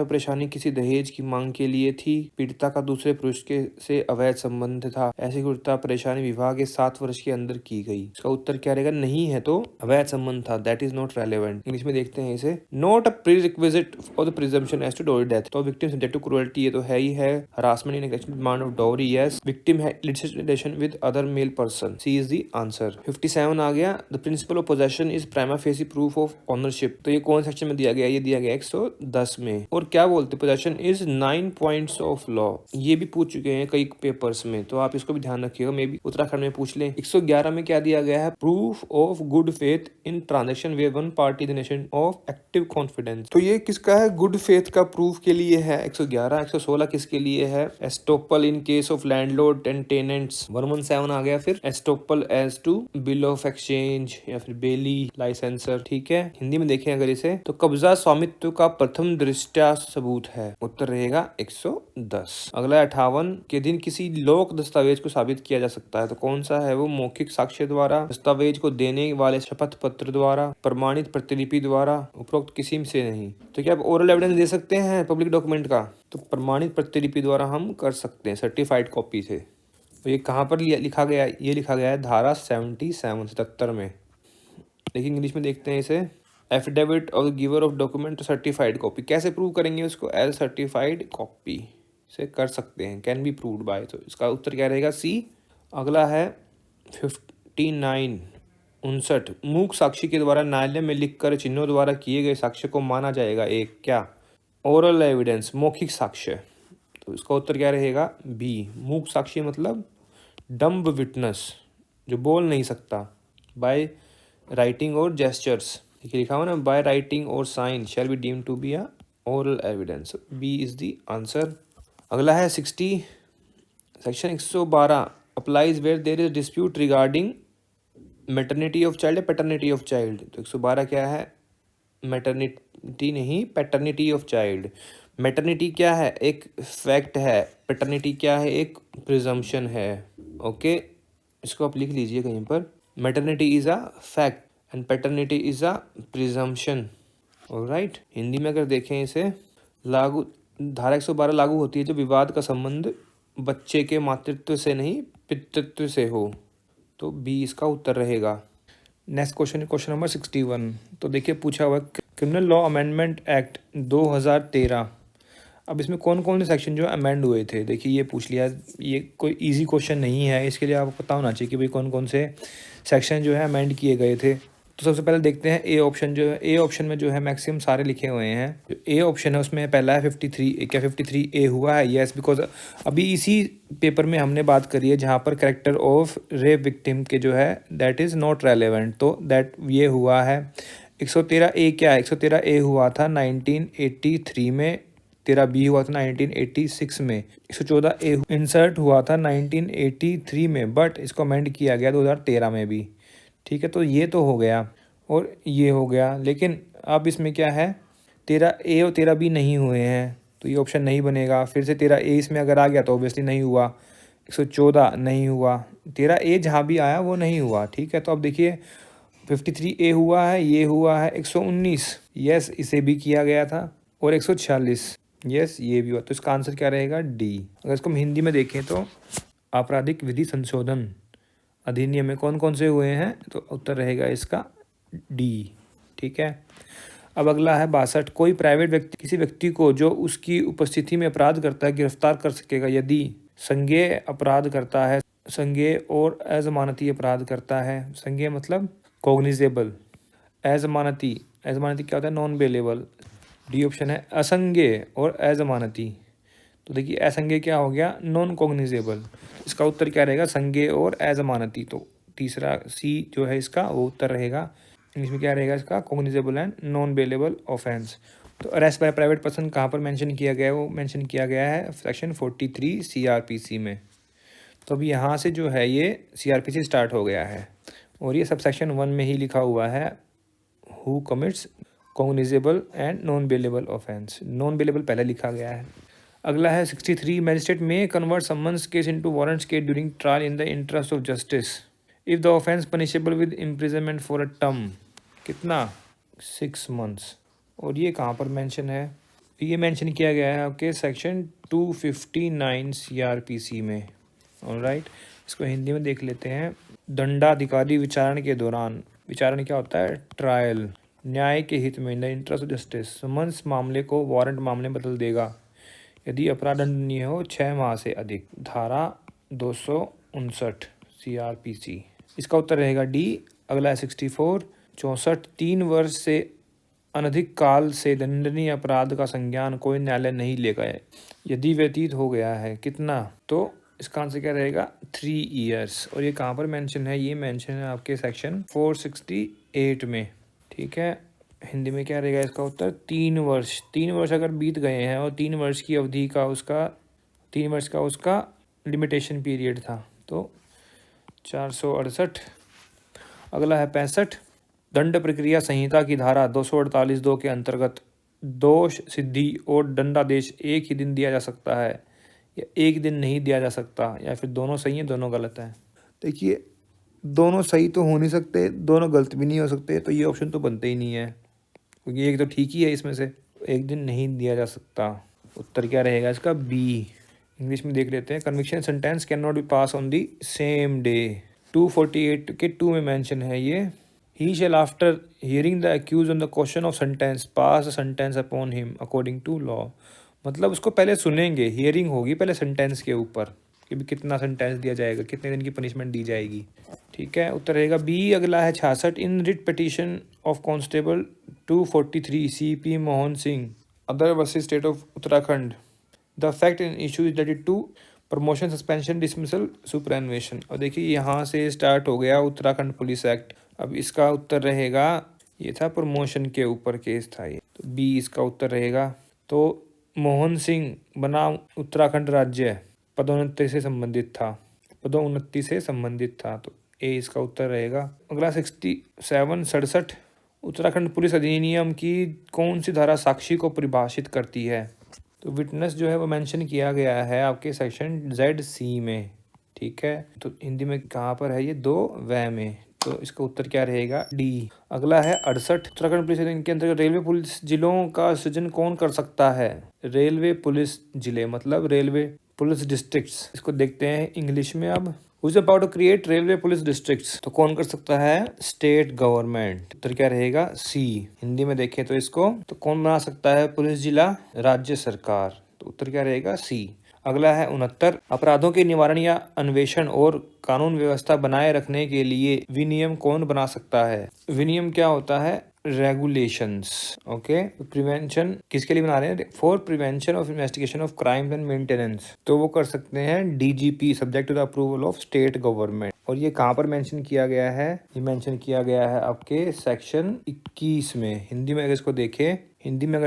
और परेशानी किसी दहेज की मांग के लिए थी। पीड़िता का दूसरे पुरुष के से अवैध संबंध था। ऐसी क्रूरता परेशानी विवाह के 7 वर्ष के अंदर की गई। इसका उत्तर क्या रहेगा? नहीं है तो अवैध संबंध था, that is not relevant. English में देखते हैं इसे। नॉट अ प्रीरिक्विजिट और the presumption as to dowry death. तो विक्टिम सब्जेक्ट टू क्रुएल्टी, ये तो है ही है। Harassment in neglection demand of dowry, yes. Victim है illicit relation with other male person, C is the answer. 57 आ गया। The principle of possession is prima facie proof of ownership. तो ये कौन सेक्शन में दिया गया? ये दिया गया 110 में। और क्या बोलते? Possession is 9 points of law. ये भी पूछ चुके हैं कई पेपर्स में, तो आप इसको भी ध्यान रखिएगा, मे भी उत्तराखंड में पूछ ले। 111 में क्या दिया गया है? Proof of good faith in transaction where one party the nation of active confidence. तो ये किसका है? गुड फेथ का प्रूफ के लिए है 111। 116 किसके लिए है? Estoppel in case of landlord and tenants. 117 आ गया फिर estoppel as to bill of exchange या फिर बेली लाइसेंसर, ठीक है। हिंदी में देखें अगर इसे, तो कब्जा स्वामित्व का प्रथम दृष्टया सबूत है। उत्तर रहेगा 110। अगला 58 के दिन किसी लोक दस्तावेज को साबित किया जा सकता है, तो कौन सा है वो? मौखिक साक्ष्य द्वारा, दस्तावेज को देने वाले शपथ पत्र द्वारा, प्रमाणित प्रतिलिपि द्वारा, उपरोक्त किसी से नहीं। तो क्या आप ओरल एविडेंस दे सकते हैं पब्लिक डॉक्यूमेंट का? तो प्रमाणित प्रतिलिपि द्वारा हम कर सकते हैं, सर्टिफाइड कॉपी से। तो ये कहाँ पर लिखा गया? ये लिखा गया है धारा 77 में। लेकिन इंग्लिश में देखते हैं इसे। Affidavit of the giver of document certified copy. कैसे प्रूव करेंगे उसको? एज सर्टिफाइड कॉपी से कर सकते हैं, कैन बी प्रूव्ड बाय। तो इसका उत्तर क्या रहेगा? सी। अगला है 59 मूक साक्षी के द्वारा न्यायालय में लिखकर चिन्हों द्वारा किए गए साक्ष्य को माना जाएगा एक क्या? ओरल एविडेंस, मौखिक साक्ष्य। तो इसका उत्तर क्या रहेगा? बी। मूक साक्षी मतलब डम्ब विटनेस, जो बोल नहीं सकता। बाय राइटिंग और जेस्चर्स, ठीक है, लिखा हुआ ना, बाय राइटिंग और sign shall be deemed to be a oral evidence. B is the answer. अगला है 60 section 112 applies where there is dispute regarding maternity of child या पैटर्निटी ऑफ चाइल्ड। तो 112 क्या है? मैटरनिटी नहीं, पैटर्निटी ऑफ चाइल्ड। मैटरनिटी क्या है? एक फैक्ट है। पैटर्निटी क्या है? एक प्रिजम्पशन है। ओके, इसको आप लिख लीजिए कहीं पर। Maternity is a fact and paternity is a presumption. Alright, Hindi में अगर देखें इसे, लागू धारा 112 लागू होती है जब विवाद का संबंध बच्चे के मातृत्व से नहीं पितृत्व से हो। तो बी इसका उत्तर रहेगा। नेक्स्ट क्वेश्चन है क्वेश्चन नंबर 61। तो देखिए पूछा हुआ क्रिमिनल लॉ अमेंडमेंट एक्ट 2013। अब इसमें कौन कौन से सेक्शन जो अमेंड हुए थे, देखिए ये पूछ लिया। ये कोई इजी क्वेश्चन नहीं है, इसके लिए आपको पता होना चाहिए कि भाई कौन कौन से सेक्शन जो है अमेंड किए गए थे। तो सबसे पहले देखते हैं ए ऑप्शन जो है। ए ऑप्शन में जो है मैक्सिमम सारे लिखे हुए हैं। जो ए ऑप्शन है उसमें पहला है 53। क्या 53 ए हुआ है? यस, बिकॉज अभी इसी पेपर में हमने बात करी है जहाँ पर कैरेक्टर ऑफ रेप विक्टिम के जो है दैट इज़ नॉट रेलेवेंट, तो दैट ये हुआ है। 113 ए क्या है? 113 ए हुआ था 1983 में, 13 बी हुआ था 1986 में, 114 ए इंसर्ट हुआ था 1983 में, बट इसको अमेंड किया गया 2013 में भी। ठीक है, तो ये तो हो गया और ये हो गया, लेकिन अब इसमें क्या है, 13 ए और 13 बी नहीं हुए हैं, तो ये ऑप्शन नहीं बनेगा। फिर से 13 ए इसमें अगर आ गया तो ऑब्वियसली नहीं हुआ, 114 नहीं हुआ, 13 ए जहाँ भी आया वो नहीं हुआ। ठीक है, तो अब देखिए 53 ए हुआ है, ये हुआ है 119, यस इसे भी किया गया था, और 146, यस ये भी हुआ। तो इसका आंसर क्या रहेगा? डी। अगर इसको हम हिंदी में देखें तो आपराधिक विधि संशोधन अधिनियम में कौन कौन से हुए हैं, तो उत्तर रहेगा इसका डी। ठीक है, अब अगला है 62। कोई प्राइवेट व्यक्ति किसी व्यक्ति को जो उसकी उपस्थिति में अपराध करता है गिरफ्तार कर सकेगा यदि संज्ञेय अपराध करता है, संज्ञेय और अजमानती अपराध करता है। संज्ञेय मतलब कॉग्निजेबल, अजमानती, अजमानती क्या होता है? Non bailable. डी ऑप्शन है असंज्ञेय और अजमानती। तो देखिए असंज्ञेय क्या हो गया? Non cognizable. इसका उत्तर क्या रहेगा? संज्ञेय और अजमानती। तो तीसरा सी जो है इसका वो उत्तर रहेगा। इंग्लिश में क्या रहेगा इसका? Cognizable and non bailable offence. तो अरेस्ट बाय प्राइवेट पर्सन कहाँ पर मेंशन किया गया है? वो मेंशन किया गया है सेक्शन 43 सीआरपीसी में। तो अब यहाँ से जो है ये सीआरपीसी स्टार्ट हो गया है, और ये सब सेक्शन 1 में ही लिखा हुआ है, who commits cognizable and non bailable offence. Non bailable पहले लिखा गया है। अगला है 63। मैजिस्ट्रेट में convert summons case into warrants case during trial in the interest of justice if the offence punishable with imprisonment for a term. कितना? 6 months. और ये कहाँ पर मेंशन है? ये मेंशन किया गया है आपके सेक्शन 259 सीआरपीसी में। ऑलराइट, इसको हिंदी में देख लेते हैं। दंडाधिकारी विचारण के दौरान, विचारण क्या होता है? ट्रायल, न्याय के हित में, in the interest of justice, summons मामले को वारंट मामले में बदल देगा यदि अपराध दंडनीय हो 6 माह से अधिक। धारा 259 सीआरपीसी। इसका उत्तर रहेगा डी। अगला है 64। 64। 3 वर्ष से अनधिक काल से दंडनीय अपराध का संज्ञान कोई न्यायालय नहीं लेगा यदि व्यतीत हो गया है। कितना? तो इसका आंसर क्या रहेगा? 3 ईयर्स। और ये कहाँ पर मेंशन है? ये मेंशन है आपके सेक्शन 468 में। ठीक है, हिंदी में क्या रहेगा इसका उत्तर? 3 वर्ष। 3 वर्ष अगर बीत गए हैं और 3 वर्ष की अवधि का उसका 3 वर्ष का उसका लिमिटेशन पीरियड था, तो 468। अगला है 65। दंड प्रक्रिया संहिता की धारा 248(2) के अंतर्गत दोष सिद्धि और दंडादेश एक ही दिन दिया जा सकता है या एक दिन नहीं दिया जा सकता, या फिर दोनों सही है दोनों गलत है। देखिए दोनों सही तो हो नहीं सकते, दोनों गलत भी नहीं हो सकते, तो ये ऑप्शन तो बनते ही नहीं है, क्योंकि एक तो ठीक ही है इसमें से। एक दिन नहीं दिया जा सकता। उत्तर क्या रहेगा इसका? बी। इंग्लिश में देख लेते हैं। Conviction sentence can not be pass on the same day. 248 के 2 में मेंशन है ये। He shall after hearing the accused on the question of sentence pass the sentence upon him according to law। मतलब उसको पहले सुनेंगे, हियरिंग होगी पहले सेंटेंस के ऊपर कि भी कितना सेंटेंस दिया जाएगा, कितने दिन की पनिशमेंट दी जाएगी। ठीक है, उत्तर रहेगा बी। अगला है 66। In writ petition of constable 243 CP Mohan Singh other versus state of Uttarakhand the fact in issue is related to promotion, suspension, dismissal, superannuation. और देखिए यहाँ से स्टार्ट हो गया उत्तराखंड पुलिस एक्ट। अब इसका उत्तर रहेगा, ये था प्रमोशन के ऊपर केस था ये, तो बी इसका उत्तर रहेगा। तो मोहन सिंह बना उत्तराखंड राज्य पदोन्नति से संबंधित था, पदोन्नति से संबंधित था, तो ए इसका उत्तर रहेगा। अगला 67। उत्तराखंड पुलिस अधिनियम की कौन सी धारा साक्षी को परिभाषित करती है? तो विटनेस जो है वो मेंशन किया गया है आपके सेक्शन ZC में। ठीक है, तो हिंदी में कहाँ पर है ये? 2 में। तो इसका उत्तर क्या रहेगा? डी। अगला है 68। उत्तराखंड पुलिस अधिनियम के अंतर्गत रेलवे पुलिस जिलों का सृजन कौन कर सकता है? रेलवे पुलिस जिले मतलब रेलवे पुलिस डिस्ट्रिक्ट्स। इसको देखते हैं इंग्लिश में। अब Who is about to create railway police districts? तो कौन कर सकता है? State government. उत्तर क्या रहेगा? सी। हिंदी में देखें तो इसको, तो कौन बना सकता है पुलिस जिला? राज्य सरकार। तो उत्तर क्या रहेगा? सी। अगला है 69। अपराधों के निवारण या अन्वेषण और कानून व्यवस्था बनाए रखने के लिए विनियम कौन बना सकता है? विनियम क्या होता है? रेगुलेशंस। ओके, प्रिवेंशन किसके लिए बना रहे हैं? For prevention of investigation of crime and maintenance. तो वो कर सकते हैं DGP, subject to the approval of state government. और ये कहाँ पर मेंशन किया गया है? ये मेंशन किया गया है आपके सेक्शन 21 में। हिंदी में अगर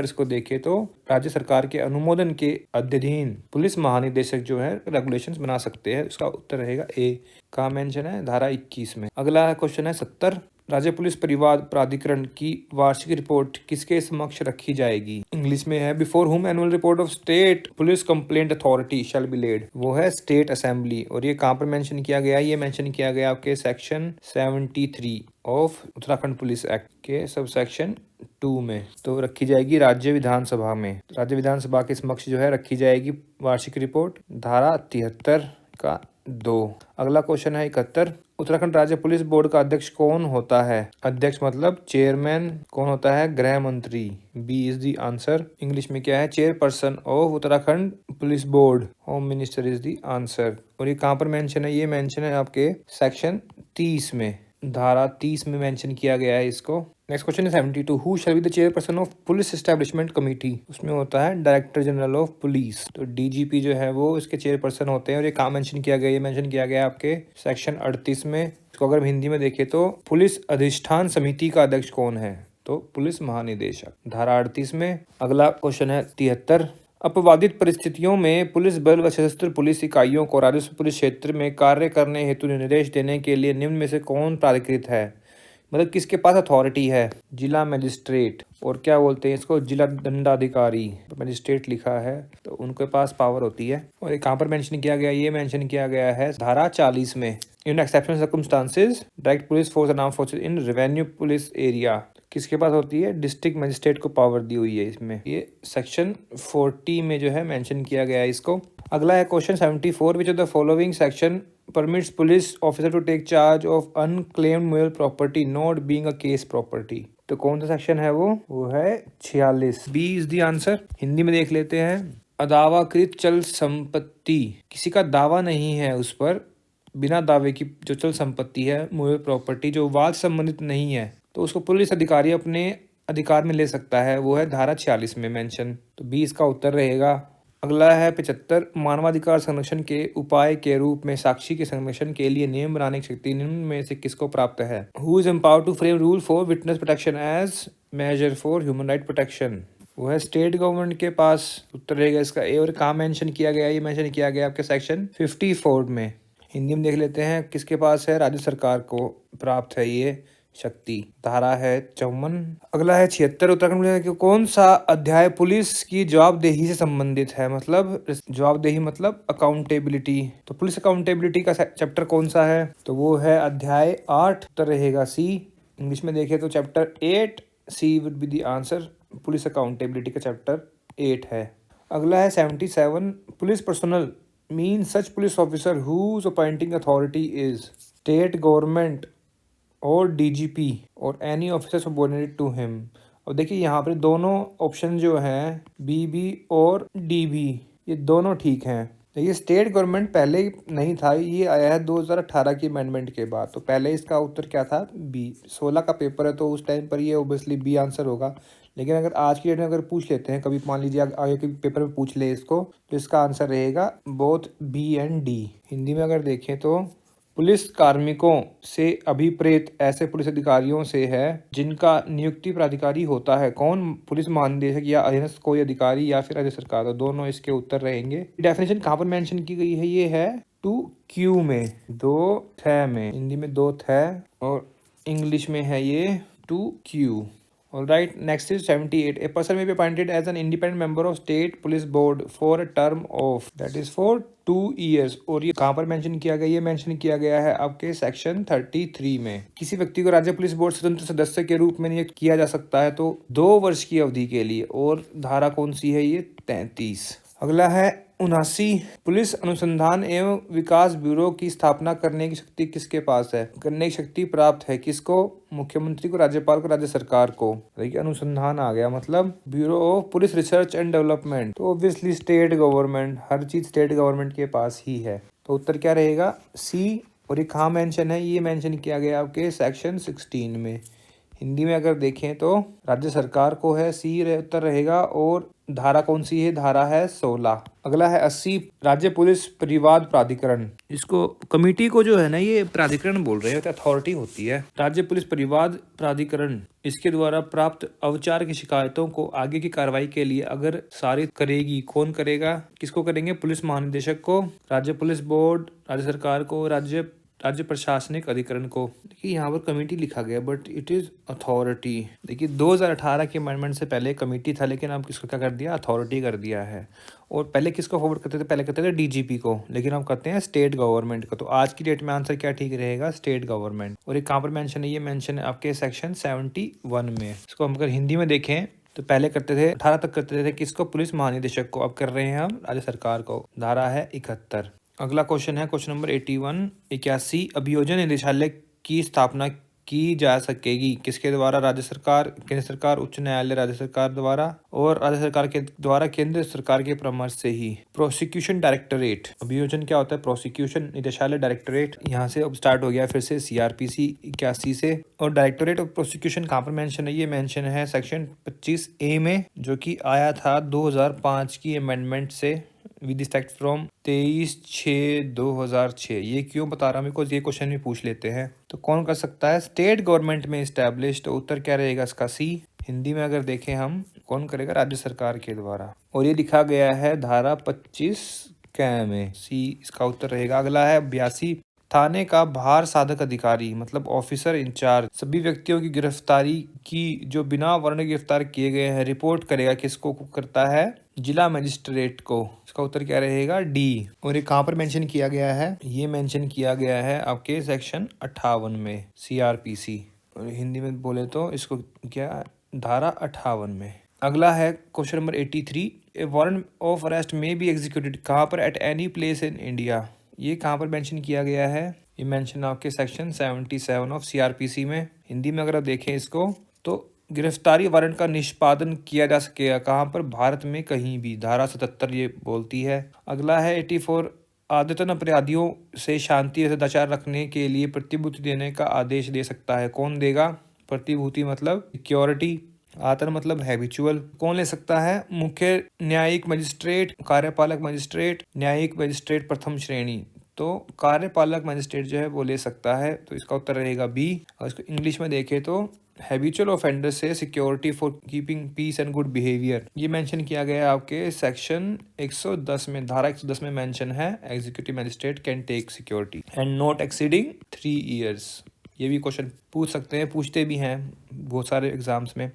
इसको देखें तो राज्य सरकार के अनुमोदन के अधीन पुलिस महानिदेशक जो है रेगुलेशंस बना सकते हैं। इसका उत्तर रहेगा ए। कहाँ मेंशन है? धारा 21 में। अगला क्वेश्चन है 70। राज्य पुलिस परिवार प्राधिकरण की वार्षिक रिपोर्ट किसके समक्ष रखी जाएगी? इंग्लिश में है before whom annual report of state police complaint authority shall be laid. वो है स्टेट असेंबली। और ये कहाँ पर मेंशन किया गया? ये मेंशन किया गया आपके section 73 of Uttarakhand police act के सब सेक्शन 2 में। तो रखी जाएगी राज्य विधानसभा में। राज्य विधानसभा के समक्ष जो है रखी जाएगी वार्षिक रिपोर्ट, धारा 73 का 2। अगला क्वेश्चन है 71। उत्तराखंड राज्य पुलिस बोर्ड का अध्यक्ष कौन होता है? अध्यक्ष मतलब चेयरमैन। कौन होता है? गृह मंत्री। B is the answer. English में क्या है? Chairperson of Uttarakhand police board, home minister is the answer. और ये कहाँ पर मेंशन है? ये मेंशन है आपके सेक्शन 30 में, धारा 30 में मेंशन किया गया है इसको। नेक्स्ट क्वेश्चन है 72। Who shall be the chairperson of police establishment committee? उसमें होता है डायरेक्टर जनरल ऑफ पुलिस। तो डीजीपी जो है वो इसके चेयरपर्सन होते हैं। और ये कहाँ मेंशन किया गया? ये मेंशन किया गया आपके सेक्शन 38 में। इसको अगर हम हिंदी में देखें तो पुलिस अधिष्ठान समिति का अध्यक्ष कौन है? तो पुलिस महानिदेशक, धारा 38 में। अगला क्वेश्चन है 73। अपवादित परिस्थितियों में पुलिस बल व सशस्त्र पुलिस इकाइयों को राजस्व पुलिस क्षेत्र में कार्य करने हेतु निर्देश देने के लिए निम्न में से कौन प्राधिकृत है? मतलब किसके पास अथॉरिटी है? जिला मजिस्ट्रेट, और क्या बोलते हैं इसको? जिला दंडाधिकारी। मजिस्ट्रेट लिखा है तो उनके पास पावर होती है। और ये कहाँ पर मेंशन किया गया? ये मेंशन किया गया है धारा 40 में। इन exceptional circumstances direct police force and armed forces in revenue police area किसके पास होती है? डिस्ट्रिक्ट मजिस्ट्रेट को पावर दी हुई है इसमें। ये सेक्शन 40 में जो है मेंशन किया गया है इसको। अगला है question 74। Which of the following section permits police officer to take charge of unclaimed movable property not being a case property? तो कौन सा सेक्शन है वो है 46। B is the answer. Hindi में देख लेते हैं। अदावाकृत चल संपत्ति, किसी का दावा नहीं है उस पर, बिना दावे की जो चल संपत्ति है, मूवल प्रॉपर्टी जो वाद संबंधित नहीं है, तो उसको पुलिस अधिकारी अपने अधिकार में ले सकता है। वो है धारा 46 में मेंशन। तो बी इसका उत्तर रहेगा। अगला है 75। मानवाधिकार संरक्षण के उपाय के रूप में साक्षी के संरक्षण के लिए नियम बनाने की शक्ति निम्न में से किसको प्राप्त है? Who is empowered to frame rule for witness protection as measure for human right protection? वो है स्टेट गवर्नमेंट के पास। उत्तर रहेगा इसका ए। और कहाँ मेंशन किया गया? ये मेंशन किया गया आपके सेक्शन 54 में। हिंदी में देख लेते हैं किसके पास है? राज्य सरकार को प्राप्त है ये शक्ति, धारा है 54। अगला है 76। उत्तराखंड पुलिस का कौन सा अध्याय पुलिस की जवाबदेही से संबंधित है? मतलब जवाबदेही मतलब अकाउंटेबिलिटी। तो पुलिस अकाउंटेबिलिटी का चैप्टर कौन सा है? तो वो है अध्याय 8। उत्तर रहेगा सी। इंग्लिश में देखें तो chapter 8 C would be the answer. Police accountability का चैप्टर 8 है। अगला है 77। Police personnel mean such police officer whose appointing authority is state government और डीजीपी और any officer subordinated to him. और देखिए यहाँ पर दोनों ऑप्शन जो हैं बीबी और डीबी, ये दोनों ठीक हैं। देखिए स्टेट गवर्नमेंट पहले नहीं था, ये आया है 2018 की अमेंडमेंट के बाद। तो पहले इसका उत्तर क्या था? बी। 16 का पेपर है तो उस टाइम पर ये ओबियसली बी आंसर होगा। लेकिन अगर आज की डेट में अगर पूछ लेते हैं, कभी मान लीजिए आगे के पेपर में पूछ ले इसको, तो इसका आंसर रहेगा both B and D. Hindi में अगर देखें तो पुलिस कार्मिकों से अभिप्रेत ऐसे पुलिस अधिकारियों से है जिनका नियुक्ति प्राधिकारी होता है। कौन? पुलिस महानिदेशक या अधीनस्थ कोई अधिकारी या फिर राज्य सरकार। तो दोनों इसके उत्तर रहेंगे। डेफिनेशन कहाँ पर मेंशन की गई है? ये है 2Q में, 2 में। हिंदी में 2 और इंग्लिश में है ये 2Q। Alright, next is 78. A person may be appointed as an independent member of state police board for a term of that is for 2 years. और ये कहाँ पर मेंशन किया गया? ये मेंशन किया गया है आपके सेक्शन 33 में। किसी व्यक्ति को राज्य पुलिस बोर्ड स्वतंत्र सदस्य के रूप में नियुक्त किया जा सकता है तो 2 वर्ष की अवधि के लिए। और धारा कौन सी है? ये 33। अगला है 79। पुलिस अनुसंधान एवं विकास ब्यूरो की स्थापना करने की शक्ति किसके पास है? करने की शक्ति प्राप्त है किसको? मुख्यमंत्री को, राज्यपाल को, राज्य सरकार को। देखिए अनुसंधान आ गया मतलब bureau of police research and development. तो ऑब्वियसली स्टेट गवर्नमेंट, हर चीज स्टेट गवर्नमेंट के पास ही है। तो उत्तर क्या रहेगा? सी। और ये कहाँ मेंशन है? ये मेंशन किया गया आपके सेक्शन 16 में। हिंदी में अगर देखें तो राज्य सरकार को है, सी उत्तर रहेगा। और धारा कौन सी है? धारा है 16। अगला है 80, राज्य पुलिस परिवाद प्राधिकरण। इसको कमेटी को जो है ना, ये प्राधिकरण बोल रहे हैं, अथॉरिटी होती है। राज्य पुलिस परिवाद प्राधिकरण इसके द्वारा प्राप्त अवचार की शिकायतों को आगे की कार्रवाई के लिए अगर सारित करेगी। कौन करेगा? किसको करेंगे? पुलिस महानिदेशक को, राज्य पुलिस बोर्ड, राज्य सरकार को, राज्य प्रशासनिक अधिकरण को। देखिए यहाँ पर कमेटी लिखा गया बट इट इज अथॉरिटी। देखिए 2018 के अमेंडमेंट से पहले कमेटी था, लेकिन अब किसको क्या कर दिया? अथॉरिटी कर दिया है। और पहले किसको फॉरवर्ड करते थे? पहले करते थे डीजीपी को, लेकिन हम करते हैं स्टेट गवर्नमेंट को। तो आज की डेट में आंसर क्या ठीक रहेगा? State government. और ये कहाँ पर मेंशन है? ये मेंशन है आपके सेक्शन 71 में। इसको हम अगर हिंदी में देखें तो पहले करते थे 18 तक करते थे किसको? पुलिस महानिदेशक को। अब कर रहे हैं हम राज्य सरकार को। धारा है 71। अगला क्वेश्चन है क्वेश्चन नंबर 81, अभियोजन निदेशालय की स्थापना की जा सकेगी किसके द्वारा? राज्य सरकार, केंद्र सरकार, उच्च न्यायालय राज्य सरकार द्वारा, और राज्य सरकार के द्वारा केंद्र सरकार के परामर्श से ही। प्रोसिक्यूशन डायरेक्टरेट, अभियोजन क्या होता है? प्रोसिक्यूशन निदेशालय डायरेक्टरेट, यहाँ से अब स्टार्ट हो गया फिर से सीआरपीसी 81 से। और डायरेक्टरेट ऑफ प्रोसिक्यूशन कहाँ पर मेंशन है? ये मेंशन है सेक्शन 25A में, जो कि आया था 2005 की अमेंडमेंट से विद इफेक्ट फ्रॉम 23/6/2006। ये क्यों बता रहा हूँ? बिकॉज ये क्वेश्चन भी पूछ लेते हैं। तो कौन कर सकता है? स्टेट गवर्नमेंट में इस्टेब्लिश। तो उत्तर क्या रहेगा इसका? सी। हिंदी में अगर देखें हम, कौन करेगा? राज्य सरकार के द्वारा। और ये लिखा गया है धारा 25 क में। सी इसका उत्तर रहेगा। अगला है 82, थाने का भार साधक अधिकारी मतलब ऑफिसर इंचार्ज सभी व्यक्तियों की गिरफ्तारी की जो बिना वारंट गिरफ्तार किए गए हैं रिपोर्ट करेगा। किसको करता है? जिला मजिस्ट्रेट को। इसका उत्तर क्या रहेगा? डी। और ये कहाँ पर मेंशन किया गया है? ये मेंशन किया गया है आपके सेक्शन 58 में, सीआरपीसी। और हिंदी में बोले तो इसको क्या? धारा 58 में। अगला है question number 83, A warrant of arrest में बी एग्जीक्यूटेड कहाँ पर? At any place in India. ये कहाँ पर मेंशन किया गया है? ये मेंशन आपके सेक्शन 77 ऑफ सीआरपीसी में। हिंदी में अगर आप देखें इसको तो गिरफ्तारी वारंट का निष्पादन किया जा सकेगा कहाँ पर? भारत में कहीं भी। धारा 77 ये बोलती है। अगला है 84, आदतन अपराधियों से शांति और सदाचार रखने के लिए प्रतिभूति देने का आदेश दे सकता है। कौन देगा? प्रतिभूति मतलब सिक्योरिटी, आदत मतलब हैबिचुअल। कौन ले सकता है? मुख्य न्यायिक मजिस्ट्रेट, कार्यपालक मजिस्ट्रेट, न्यायिक मजिस्ट्रेट प्रथम श्रेणी। तो कार्यपालक मजिस्ट्रेट जो है वो ले सकता है। तो इसका उत्तर रहेगा बी। और इसको इंग्लिश में देखें तो हैबिचुअल ऑफेंडर से security for keeping peace and good behaviour. ये मेंशन किया गया है आपके सेक्शन 110 में। धारा 110 में मेंशन है executive magistrate can take security and not exceeding 3 years. ये भी क्वेश्चन पूछ सकते हैं, पूछते भी हैं बहुत सारे एग्जाम्स में।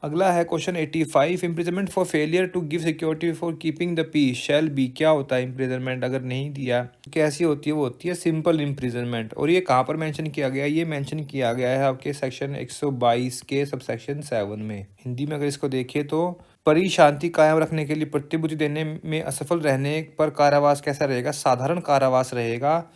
अगला है question 85, imprisonment for failure to give security for keeping the peace shall be. क्या होता है इम्प्रिजनमेंट अगर नहीं दिया? कैसी होती है? वो होती है सिंपल इम्प्रिजनमेंट। और ये कहाँ पर मेंशन किया गया? ये मेंशन किया गया है आपके सेक्शन 122 के सबसेक्शन 7 में। हिंदी में अगर इसको देखें तो परी शांति कायम रखने के लिए प्रतिभूति देने में असफल रहने पर कारावास कैसा रहेगा? साधारण कारावास रहेगा।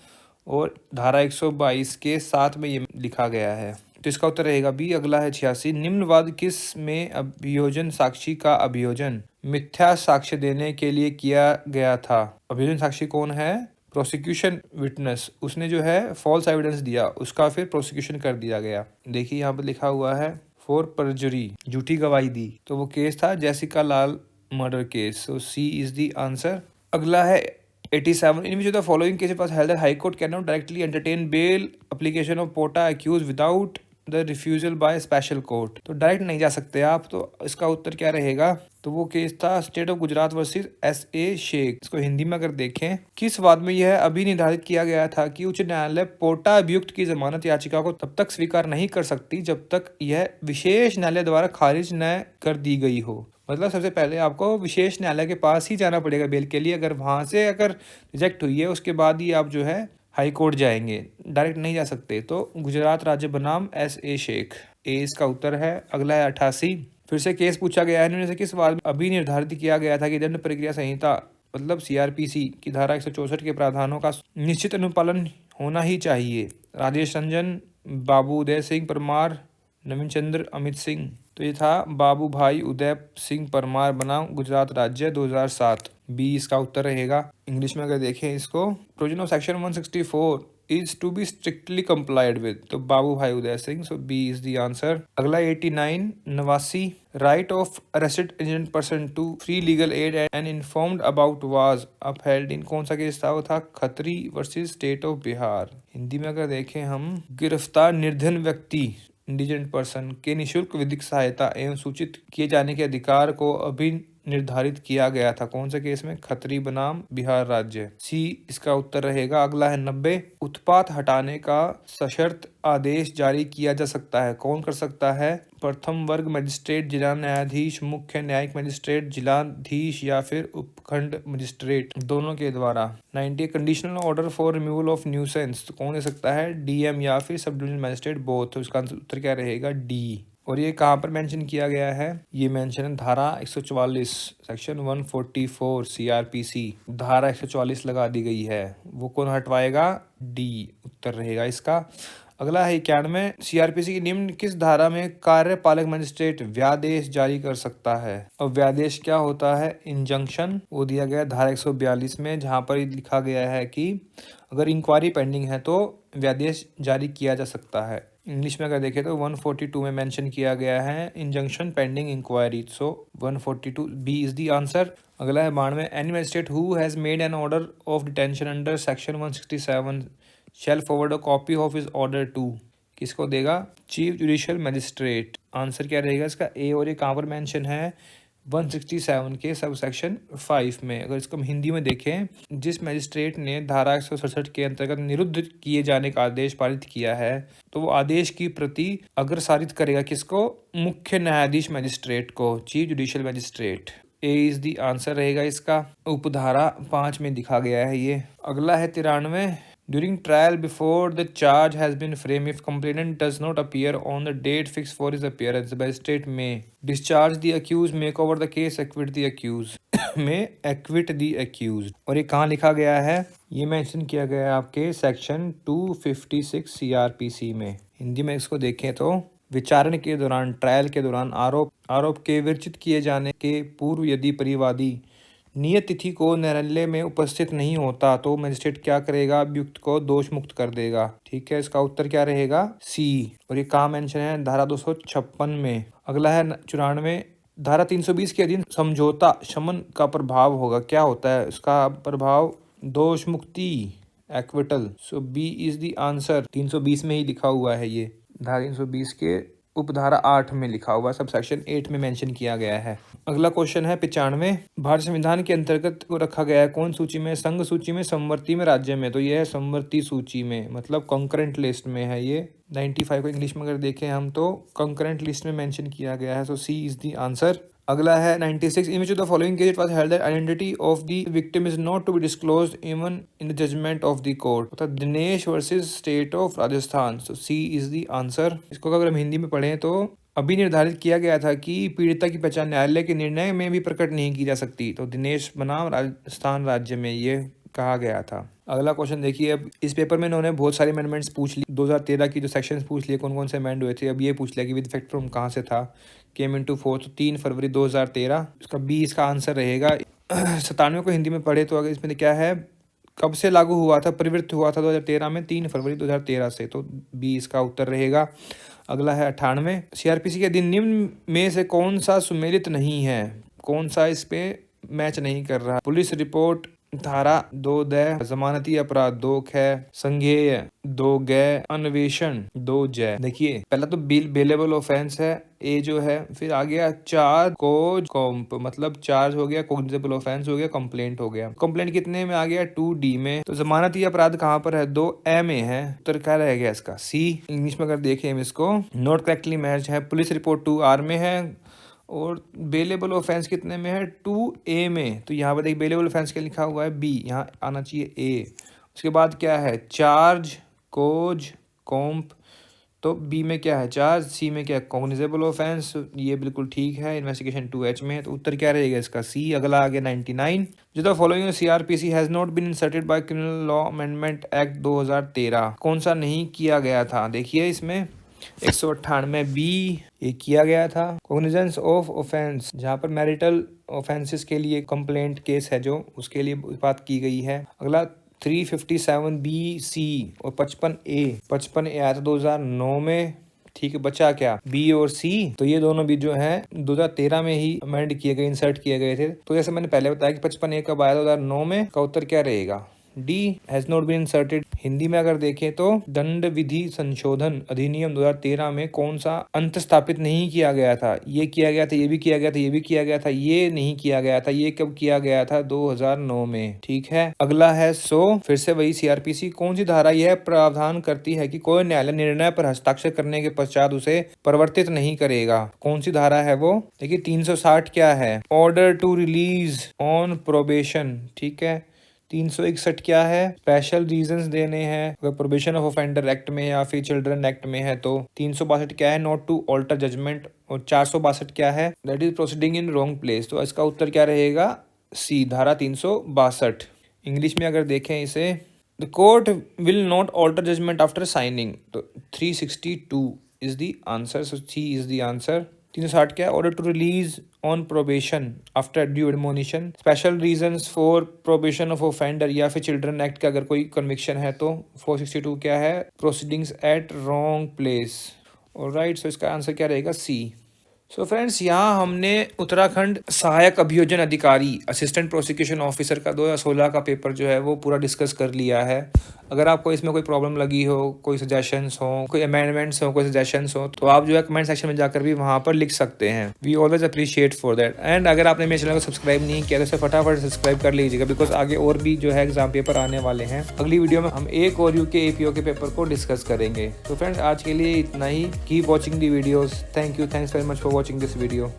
और धारा 122 के 7 में ये लिखा गया है। तो इसका उत्तर रहेगा बी। अगला है 86, निम्नवाद किस में अभियोजन साक्षी का अभियोजन मिथ्या साक्ष्य देने के लिए किया गया था? अभियोजन साक्षी कौन है? Prosecution witness. उसने जो है फॉल्स एविडेंस दिया, उसका फिर प्रोसिक्यूशन कर दिया गया। देखिए यहाँ पर लिखा हुआ है फॉर परजुरी, झूठी गवाही दी। तो वो केस था Jessica Lal murder case. So C is the answer. अगला है 87, in which of the following cases was held that High Court cannot directly entertain bail application of POTA accused without the refusal by special court। तो direct नहीं जा सकते आप। तो इसका उत्तर क्या रहेगा? तो वो केस था state of Gujarat versus SA Shaikh. इसको हिंदी में अगर देखें, किस वाद में यह अभी निर्धारित किया गया था कि उच्च न्यायालय पोटा अभियुक्त की जमानत याचिका को तब तक स्वीकार नहीं कर सकती जब तक यह विशेष न्यायालय द्वारा खारिज न कर दी गई हो। मतलब सबसे पहले आपको विशेष न्यायालय के पास ही जाना पड़ेगा बेल के लिए। अगर वहाँ से अगर रिजेक्ट हुई है उसके बाद ही आप जो है हाई कोर्ट जाएंगे, डायरेक्ट नहीं जा सकते। तो गुजरात राज्य बनाम SA शेख, ए इसका उत्तर है। अगला है 88, फिर से केस पूछा गया है इनमें से किस वाद में अभी निर्धारित किया गया था कि दंड प्रक्रिया संहिता मतलब CRPC की धारा 164 के प्रावधानों का निश्चित अनुपालन होना ही चाहिए? राजेश रंजन, बाबू उदय सिंह परमार, नवीन चंद्र अमित सिंह। तो ये था बाबू भाई उदय सिंह परमार बनाम गुजरात राज्य 2007। बी इसका उत्तर रहेगा। इंग्लिश में अगर देखें इसको, provision of section 164 is to be strictly complied with, तो Babu Bhai Uday Singh, so B is the answer. अगला 89 89 right of arrested Indian person to free legal aid and informed about was upheld in, कौन सा केस था? वो था Khatri versus state of Bihar. Hindi में अगर देखें हम, गिरफ्तार निर्धन व्यक्ति इंडिजेंट पर्सन के निशुल्क विधिक सहायता एवं सूचित किए जाने के अधिकार को अभी निर्धारित किया गया था, कौन से केस में? खत्री बनाम बिहार राज्य, सी इसका उत्तर रहेगा। अगला है 90 उत्पात हटाने का सशर्त आदेश जारी किया जा सकता है, कौन कर सकता है? प्रथम वर्ग मजिस्ट्रेट, जिला न्यायाधीश, मुख्य न्यायिक मजिस्ट्रेट, जिलाधीश या फिर उपखंड मजिस्ट्रेट, दोनों के द्वारा। 90 conditional order for removal of nuisance, तो कौन दे सकता है? डीएम या फिर सब डिविजनल मजिस्ट्रेट, बोथ, तो इसका उत्तर क्या रहेगा? डी। और ये कहाँ पर मेंशन किया गया है? ये मेंशन है धारा 144 सेक्शन 144 सीआरपीसी, धारा 144 लगा दी गई है, वो कौन हटवाएगा? डी उत्तर रहेगा इसका। अगला है 91 सीआरपीसी की निम्न किस धारा में कार्यपालक मजिस्ट्रेट व्यादेश जारी कर सकता है? और व्यादेश क्या होता है? इंजंक्शन, वो दिया गया धारा 142 में, जहाँ पर लिखा गया है कि अगर इंक्वायरी पेंडिंग है तो व्यादेश जारी किया जा सकता है। इंग्लिश में अगर देखें तो 142 में मेंशन किया गया है injunction pending inquiry, so 142 B is the answer. अगला है 92 any magistrate who has made an order of detention under section 167 shall forward a copy of his order to, किसको देगा? Chief judicial magistrate. आंसर क्या रहेगा इसका? ए। और ये कहाँ पर मेंशन है? 167 के सब सेक्शन 5 में। अगर इसको हम हिंदी में देखें, जिस मजिस्ट्रेट ने धारा 167 के अंतर्गत निरुद्ध किए जाने का आदेश पारित किया है, तो वो आदेश की प्रति अग्रसारित करेगा किसको? मुख्य न्यायाधीश मजिस्ट्रेट को, chief judicial magistrate. A is the answer रहेगा इसका। उपधारा 5 में दिखा गया है ये। अगला है 93 During trial before the charge has been framed, if complainant does not appear on the date fixed for his appearance, the magistrate may discharge the accused, make over the case, acquit the accused, may acquit the accused। और ये कहाँ लिखा गया है? ये mention किया गया है आपके सेक्शन 256 सीआरपीसी में। हिंदी में इसको देखें तो विचारण के दौरान, ट्रायल के दौरान आरोप के विरचित किए जाने के पूर्व यदि परिवादी नियत तिथि को न्यायालय में उपस्थित नहीं होता तो मजिस्ट्रेट क्या करेगा? अभियुक्त को दोष मुक्त कर देगा। ठीक है, इसका उत्तर क्या रहेगा? सी। और ये कहाँ मेंशन है? धारा 256 में। अगला है 94 धारा 320 के अधीन समझौता शमन का प्रभाव होगा, क्या होता है इसका प्रभाव? दोष मुक्ति, acquittal, so B is the answer. 320 में ही लिखा हुआ है ये, धारा 320 के उपधारा 8 में लिखा हुआ, सब सेक्शन 8 में मेंशन किया गया है। अगला क्वेश्चन है 95 भारत संविधान के अंतर्गत को रखा गया है कौन सूची में? संघ सूची में, समवर्ती में, राज्य में, तो यह है समवर्ती सूची में, मतलब कंकरेंट लिस्ट में है ये। 95 को इंग्लिश में अगर देखें हम तो कंकरेंट लिस्ट में मेंशन किया गया है, so C is the answer. अगला है 96 in which of the following case it was held that identity of the victim is not to be disclosed even in the judgment of the court, अर्थात Dinesh versus state of Rajasthan, so C is the answer. इसको अगर हम हिंदी में पढ़ें तो अभी निर्धारित किया गया था कि पीड़िता की पहचान न्यायालय के निर्णय में भी प्रकट नहीं की जा सकती, तो दिनेश बनाम राजस्थान राज्य में ये कहा गया था। अगला क्वेश्चन देखिए, अब इस पेपर में इन्होंने बहुत सारे अमेंडमेंट्स पूछ ली, 2013 की जो सेक्शंस पूछ लिए कौन कौन से अमेंड हुए थे। अब ये पूछ लिया कि विद इफेक्ट फ्रॉम कहाँ से था, केम इनटू फोर्स, 3 फरवरी 2013, इसका बी इसका आंसर रहेगा। 97 को हिंदी में पढ़े तो अगर इसमें क्या है, कब से लागू हुआ था? प्रवृत्त हुआ था 2013 में, 3 फरवरी 2013 से, तो बी इसका उत्तर रहेगा। अगला है 98 सीआरपीसी के अधीन निम्न में से कौन सा सुमेलित नहीं है, कौन सा इस पे मैच नहीं कर रहा? पुलिस रिपोर्ट धारा 2 दय, जमानती अपराध 2 ख, संज्ञेय 2 गय, अन्वेषण 2 जय। देखिए पहला तो बेलेबल ऑफेंस है ए जो है, फिर आ गया चार्ज कोज कॉम्प, मतलब चार्ज हो गया, कोग्निजेबल ऑफेंस हो गया, कंप्लेंट हो गया। कंप्लेंट कितने में आ गया? 2D में। तो जमानती अपराध कहाँ पर है? 2A में है। उत्तर क्या रह गया इसका? सी। इंग्लिश में अगर देखें हम इसको, नॉट करेक्टली मैच है। पुलिस रिपोर्ट 2R में है और बेलेबल ऑफेंस कितने में है? 2A में। तो यहाँ पर देखिए बेलेबल ऑफेंस क्या लिखा हुआ है? B, यहाँ आना चाहिए A। उसके बाद क्या है? चार्ज कोज कॉम्प, तो B में क्या है? चार्ज, C में क्या है? कॉग्निजेबल ऑफेंस, ये बिल्कुल ठीक है। इन्वेस्टिगेशन 2H में है, तो उत्तर क्या रहेगा इसका? C। अगला आ गया 99 जो the following CrPC has not been inserted by criminal law amendment act 2013, कौन सा नहीं किया गया था? देखिए इसमें 198 बी ये किया गया था। कॉग्निजेंस ऑफ ऑफेंस, जहाँ पर मैरिटल ऑफेंसेस के लिए कंप्लेंट केस है जो, उसके लिए बात की गई है। अगला 357BC और 55A आया था 2009 में। ठीक है, बचा क्या बी और सी, तो ये दोनों भी जो हैं 2013 में ही अमेंड किए गए, इंसर्ट किए गए थे। तो जैसे मैंने पहले बताया कि 55A कब आया 2009 में, का उत्तर क्या रहेगा D has not been inserted. Hindi में अगर देखें तो दंड विधि संशोधन अधिनियम 2013 में कौन सा अंत स्थापित नहीं किया गया था, ये किया गया था, ये भी किया गया था, ये भी किया गया था, ये नहीं किया गया था। ये कब किया गया था 2009 में। ठीक है, अगला है फिर से वही सीआरपीसी, कौन सी धारा यह प्रावधान करती है कि कोई न्यायालय निर्णय पर हस्ताक्षर करने के पश्चात उसे परिवर्तित नहीं करेगा। कौन सी धारा है वो, देखिए 360 क्या है, order to release on probation. ठीक है, 361 क्या है, स्पेशल रीजंस देने हैं अगर प्रोबेशन ऑफ ऑफेंडर एक्ट में या फिर चिल्ड्रन एक्ट में है तो। 362 क्या है, नॉट टू ऑल्टर जजमेंट। और 462 क्या है, that is proceeding in wrong place. तो इसका उत्तर क्या रहेगा सी, धारा 362। इंग्लिश में अगर देखें इसे, the court will not alter judgment after signing, तो 362 is the answer, so C is the answer. 360 क्या है, order to release on probation after due admonition, special reasons for probation of offender या फिर children act का अगर कोई conviction है तो। 462 क्या है, proceedings at wrong place. Alright, so इसका आंसर क्या रहेगा सी। सो फ्रेंड्स, यहाँ हमने उत्तराखंड सहायक अभियोजन अधिकारी असिस्टेंट प्रोसिक्यूशन ऑफिसर का 2016 का पेपर जो है वो पूरा डिस्कस कर लिया है। अगर आपको इसमें कोई प्रॉब्लम लगी हो, कोई सजेशंस हो, कोई अमेंडमेंट्स हो, कोई सजेशंस हो, तो आप जो है कमेंट सेक्शन में जाकर भी वहाँ पर लिख सकते हैं। We always appreciate for that. And अगर आपने मेरे चैनल को सब्सक्राइब नहीं किया तो उसे फटाफट सब्सक्राइब कर लीजिएगा, बिकॉज आगे और भी जो है एग्जाम पेपर आने वाले हैं। अगली वीडियो में हम एक और यूके एपीओ के पेपर को डिस्कस करेंगे। तो फ्रेंड्स, आज के लिए इतना ही। Keep watching the videos. Thank you, thanks very much for watching this video.